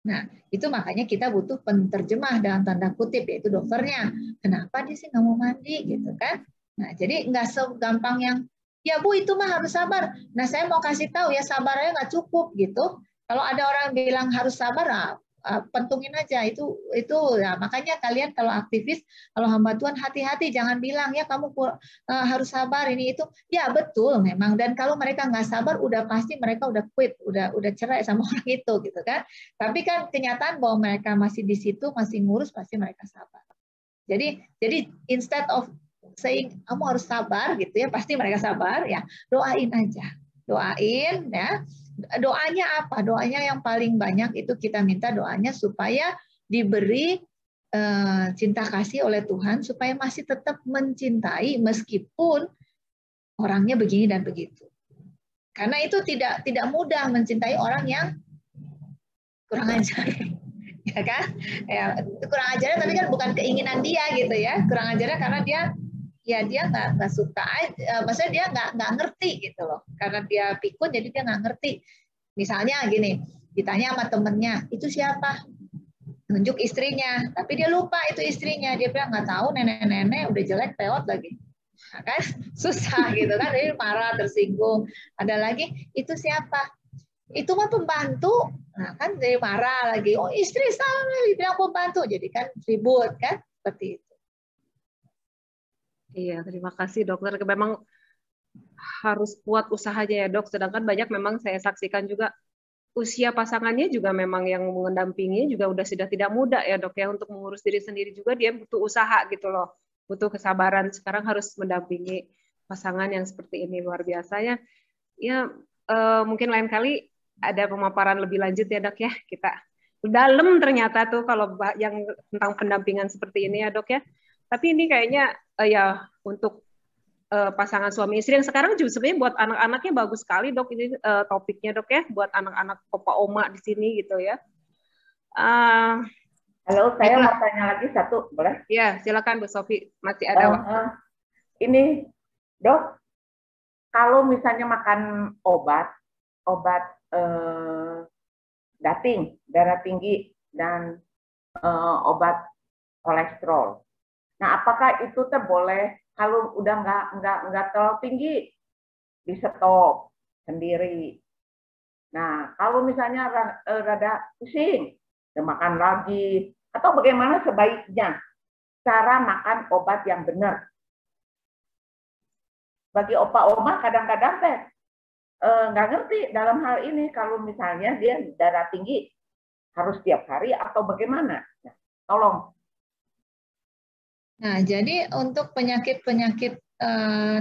Nah, itu makanya kita butuh penterjemah dalam tanda kutip, yaitu dokternya. Kenapa dia sih nggak mau mandi gitu kan. Nah, jadi nggak segampang yang, ya Bu itu mah harus sabar. Nah, saya mau kasih tahu ya sabarnya nggak cukup gitu. Kalau ada orang bilang harus sabar, pentungin aja itu ya. Makanya kalian kalau aktivis, kalau hamba Tuhan hati-hati jangan bilang ya kamu harus sabar ini itu. Ya betul memang. Dan kalau mereka nggak sabar, udah pasti mereka udah quit, udah cerai sama orang itu gitu kan. Tapi kan kenyataan bahwa mereka masih di situ, masih ngurus, pasti mereka sabar. Jadi instead of saying kamu harus sabar gitu ya, pasti mereka sabar ya, doain aja, doain ya. Doanya apa? Doanya yang paling banyak itu kita minta doanya supaya diberi cinta kasih oleh Tuhan supaya masih tetap mencintai meskipun orangnya begini dan begitu. Karena itu tidak mudah mencintai orang yang kurang ajar, ya kan? Ya, kurang ajar tapi kan bukan keinginan dia gitu ya. Kurang ajar karena dia nggak suka, maksudnya dia nggak ngerti gitu loh. Karena dia pikun jadi dia nggak ngerti. Misalnya gini, ditanya sama temennya, itu siapa? Nunjuk istrinya, tapi dia lupa itu istrinya. Dia bilang nggak tahu, nenek-nenek udah jelek peot lagi. Nah, kan susah gitu kan, jadi marah, tersinggung. Ada lagi, itu siapa? Itu mah pembantu. Nah, kan jadi marah lagi. Oh, istri salah bilang pembantu. Jadi kan ribut kan seperti itu. Iya, terima kasih dokter. Memang harus kuat usahanya ya dok. Sedangkan banyak memang saya saksikan juga usia pasangannya juga memang yang mendampingi juga sudah tidak mudah ya dok ya, untuk mengurus diri sendiri juga dia butuh usaha gitu loh, butuh kesabaran. Sekarang harus mendampingi pasangan yang seperti ini, luar biasa ya. Ya mungkin lain kali ada pemaparan lebih lanjut ya dok ya, kita dalam ternyata tuh kalau yang tentang pendampingan seperti ini ya dok ya. Tapi ini kayaknya ya untuk pasangan suami istri yang sekarang juga sebenarnya buat anak-anaknya bagus sekali dok, ini topiknya dok ya, buat anak-anak opa oma di sini gitu ya. Halo, saya mau tanya lagi satu, boleh? Ya, silakan Bu Sofi, masih ada waktu. Ini dok, kalau misalnya makan obat dating, darah tinggi dan obat kolesterol, nah apakah itu boleh? Kalau udah nggak terlalu tinggi, di stop sendiri. Nah, kalau misalnya rada pusing, ya makan lagi. Atau bagaimana sebaiknya cara makan obat yang benar? Bagi opa-oma kadang-kadang nggak ngerti dalam hal ini. Kalau misalnya dia darah tinggi, harus tiap hari atau bagaimana? Nah, tolong. Nah, jadi untuk penyakit-penyakit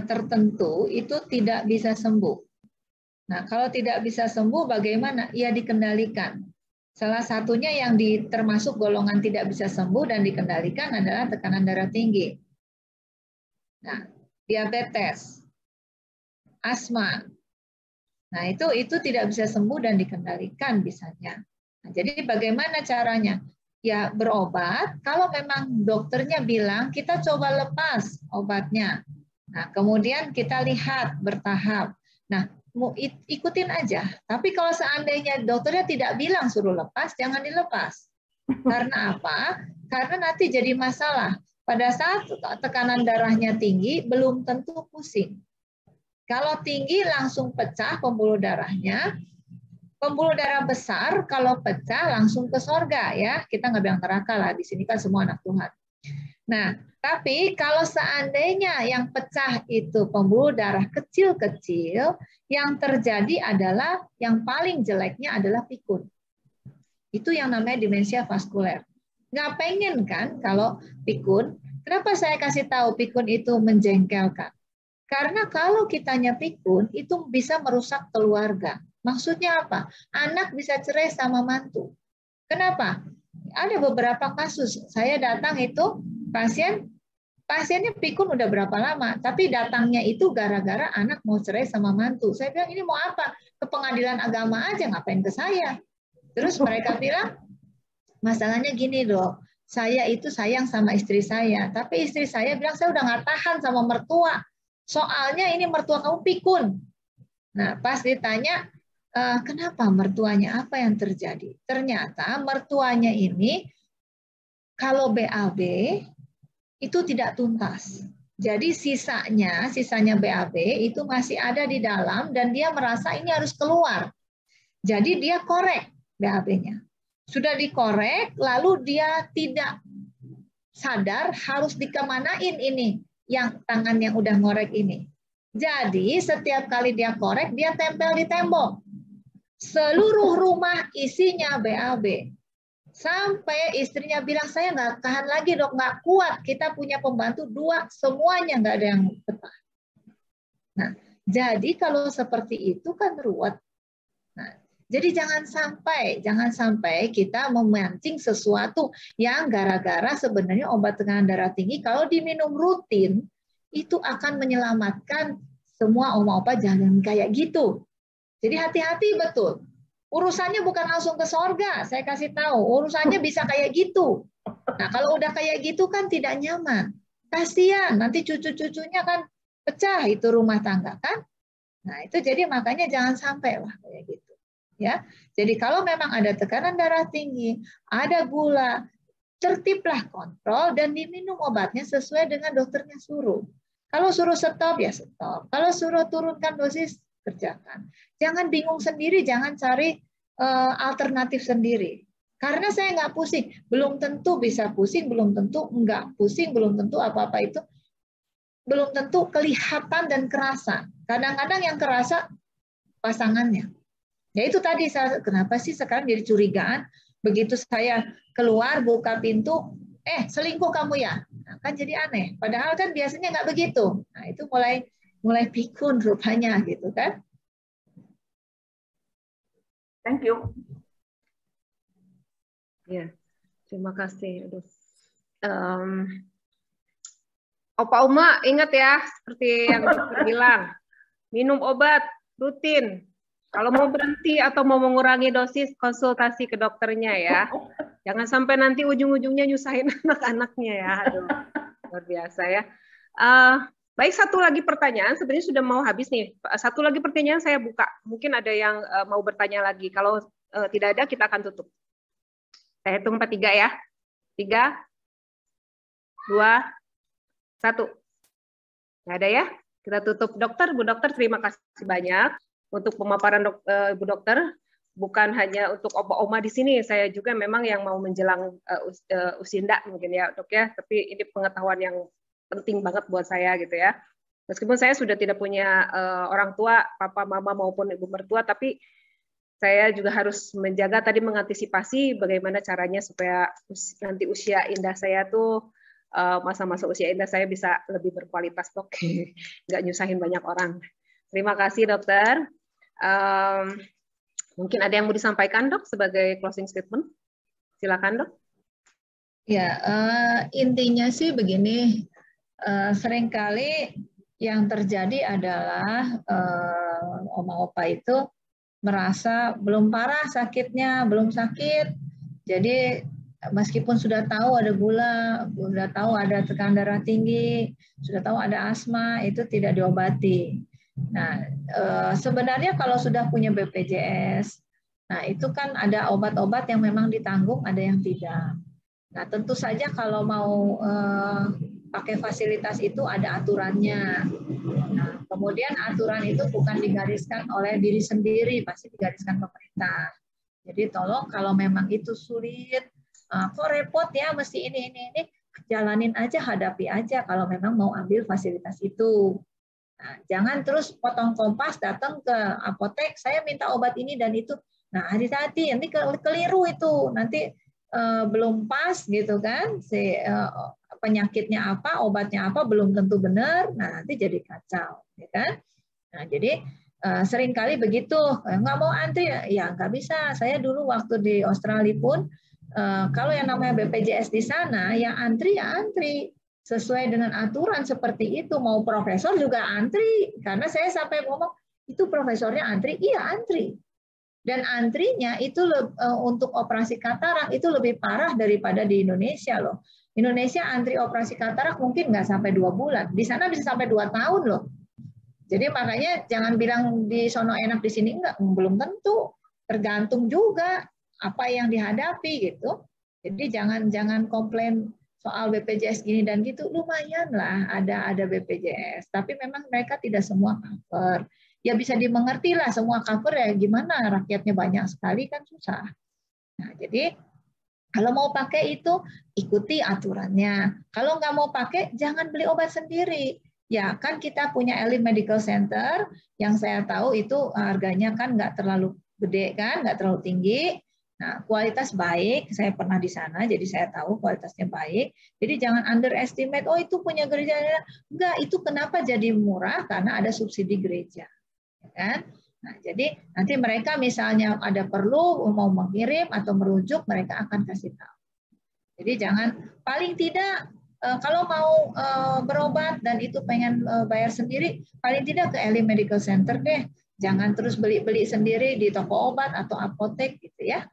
tertentu itu tidak bisa sembuh. Nah, kalau tidak bisa sembuh bagaimana? Ya dikendalikan. Salah satunya yang termasuk golongan tidak bisa sembuh dan dikendalikan adalah tekanan darah tinggi. Nah, diabetes, asma. Nah, itu tidak bisa sembuh dan dikendalikan bisanya. Nah, jadi bagaimana caranya? Ya berobat, kalau memang dokternya bilang kita coba lepas obatnya. Nah, kemudian kita lihat bertahap. Nah, ikutin aja. Tapi kalau seandainya dokternya tidak bilang suruh lepas, jangan dilepas. Karena apa? Karena nanti jadi masalah. Pada saat tekanan darahnya tinggi, belum tentu pusing. Kalau tinggi langsung pecah pembuluh darahnya. Pembuluh darah besar kalau pecah langsung ke sorga ya. Kita nggak bilang neraka lah, di sini kan semua anak Tuhan. Nah, tapi kalau seandainya yang pecah itu pembuluh darah kecil-kecil, yang terjadi adalah yang paling jeleknya adalah pikun. Itu yang namanya demensia vaskuler. Nggak pengen kan kalau pikun. Kenapa saya kasih tahu pikun itu menjengkelkan? Karena kalau kitanya pikun, itu bisa merusak keluarga. Maksudnya apa? Anak bisa cerai sama mantu. Kenapa? Ada beberapa kasus. Saya datang itu pasiennya pikun udah berapa lama, tapi datangnya itu gara-gara anak mau cerai sama mantu. Saya bilang ini mau apa? Ke pengadilan agama aja, ngapain ke saya? Terus mereka bilang, masalahnya gini dok, saya itu sayang sama istri saya, tapi istri saya bilang saya udah nggak tahan sama mertua. Soalnya ini mertua kamu pikun. Nah, pas ditanya, kenapa mertuanya, apa yang terjadi? Ternyata mertuanya ini kalau BAB itu tidak tuntas. Jadi sisanya BAB itu masih ada di dalam dan dia merasa ini harus keluar. Jadi dia korek BAB-nya. Sudah dikorek, lalu dia tidak sadar harus dikemanain ini yang tangan yang udah ngorek ini. Jadi setiap kali dia korek, dia tempel di tembok. Seluruh rumah isinya BAB. Sampai istrinya bilang, saya nggak tahan lagi dok, nggak kuat. Kita punya pembantu 2, semuanya nggak ada yang betah. Nah, jadi kalau seperti itu kan ruwet. Nah, Jadi jangan sampai kita memancing sesuatu yang gara-gara sebenarnya obat tekanan darah tinggi kalau diminum rutin itu akan menyelamatkan semua obat-obat jangan kayak gitu. Jadi hati-hati betul. Urusannya bukan langsung ke sorga, saya kasih tahu. Urusannya bisa kayak gitu. Nah, kalau udah kayak gitu kan tidak nyaman. Kasihan, nanti cucu-cucunya kan pecah itu rumah tangga kan. Nah, itu jadi makanya jangan sampai lah kayak gitu. Ya. Jadi kalau memang ada tekanan darah tinggi, ada gula, tertiblah kontrol dan diminum obatnya sesuai dengan dokternya suruh. Kalau suruh stop ya stop. Kalau suruh turunkan dosis, kerjakan. Jangan bingung sendiri, jangan cari alternatif sendiri. Karena saya nggak pusing, belum tentu bisa pusing, belum tentu nggak pusing, belum tentu apa-apa itu, belum tentu kelihatan dan kerasa. Kadang-kadang yang kerasa pasangannya. Ya itu tadi, kenapa sih sekarang jadi curigaan, begitu saya keluar buka pintu, selingkuh kamu ya, nah, kan jadi aneh. Padahal kan biasanya nggak begitu. Nah itu mulai pikun rupanya gitu kan. Thank you. Ya, terima kasih. Opa Uma ingat ya, seperti yang dokter bilang, minum obat rutin. Kalau mau berhenti atau mau mengurangi dosis, konsultasi ke dokternya ya. Jangan sampai nanti ujung-ujungnya nyusahin anak-anaknya ya. Aduh, luar biasa ya. Baik, satu lagi pertanyaan, sebenarnya sudah mau habis nih. Satu lagi pertanyaan saya buka. Mungkin ada yang mau bertanya lagi. Kalau tidak ada, kita akan tutup. Saya hitung 3 ya. 3, 2, 1. Nggak ada ya? Kita tutup. Dokter, Bu Dokter, terima kasih banyak untuk pemaparan Bu Dokter. Bukan hanya untuk Oma di sini, saya juga memang yang mau menjelang usinda mungkin ya Dok ya. Tapi ini pengetahuan yang penting banget buat saya gitu ya. Meskipun saya sudah tidak punya orang tua, papa, mama maupun ibu mertua, tapi saya juga harus menjaga tadi mengantisipasi bagaimana caranya supaya nanti usia indah saya tuh masa-masa usia indah saya bisa lebih berkualitas Dok, nggak nyusahin banyak orang. Terima kasih Dokter. Mungkin ada yang mau disampaikan Dok sebagai closing statement? Silakan Dok. Ya, intinya sih begini, seringkali yang terjadi adalah oma-opa itu merasa belum parah sakitnya, belum sakit. Jadi meskipun sudah tahu ada gula, sudah tahu ada tekanan darah tinggi, sudah tahu ada asma, itu tidak diobati. Nah, sebenarnya kalau sudah punya BPJS, nah itu kan ada obat-obat yang memang ditanggung, ada yang tidak. Nah, tentu saja kalau mau pakai fasilitas itu ada aturannya. Nah, kemudian aturan itu bukan digariskan oleh diri sendiri, pasti digariskan pemerintah. Jadi tolong kalau memang itu sulit, kok repot ya, mesti ini, jalanin aja, hadapi aja kalau memang mau ambil fasilitas itu. Nah, jangan terus potong kompas datang ke apotek, saya minta obat ini dan itu. Nah, hati-hati, nanti keliru itu, nanti belum pas gitu kan, penyakitnya apa, obatnya apa, belum tentu benar, nah nanti jadi kacau, ya kan? Nah, jadi seringkali begitu, nggak mau antri, ya nggak bisa. Saya dulu waktu di Australia pun, kalau yang namanya BPJS di sana, yang antri ya antri sesuai dengan aturan seperti itu. Mau profesor juga antri, karena saya sampai ngomong itu profesornya antri, iya antri. Dan antrinya itu untuk operasi katarak itu lebih parah daripada di Indonesia loh. Indonesia antri operasi katarak mungkin nggak sampai 2 bulan, di sana bisa sampai 2 tahun loh. Jadi makanya jangan bilang di sono enak di sini enggak, belum tentu. Tergantung juga apa yang dihadapi gitu. Jadi jangan komplain soal BPJS gini dan gitu, lumayan lah ada BPJS. Tapi memang mereka tidak semua cover. Ya bisa dimengerti lah, semua cover ya gimana, rakyatnya banyak sekali kan susah. Nah, jadi kalau mau pakai itu ikuti aturannya. Kalau nggak mau pakai jangan beli obat sendiri. Ya kan kita punya Elite Medical Center yang saya tahu itu harganya kan nggak terlalu gede kan, nggak terlalu tinggi. Nah, kualitas baik, saya pernah di sana, jadi saya tahu kualitasnya baik. Jadi jangan underestimate, oh itu punya gereja. Enggak, itu kenapa jadi murah? Karena ada subsidi gereja. Kan? Nah, jadi nanti mereka misalnya ada perlu mau mengirim atau merujuk, mereka akan kasih tahu. Jadi jangan, paling tidak kalau mau berobat dan itu pengen bayar sendiri, paling tidak ke Elim Medical Center deh. Jangan terus beli-beli sendiri di toko obat atau apotek gitu ya.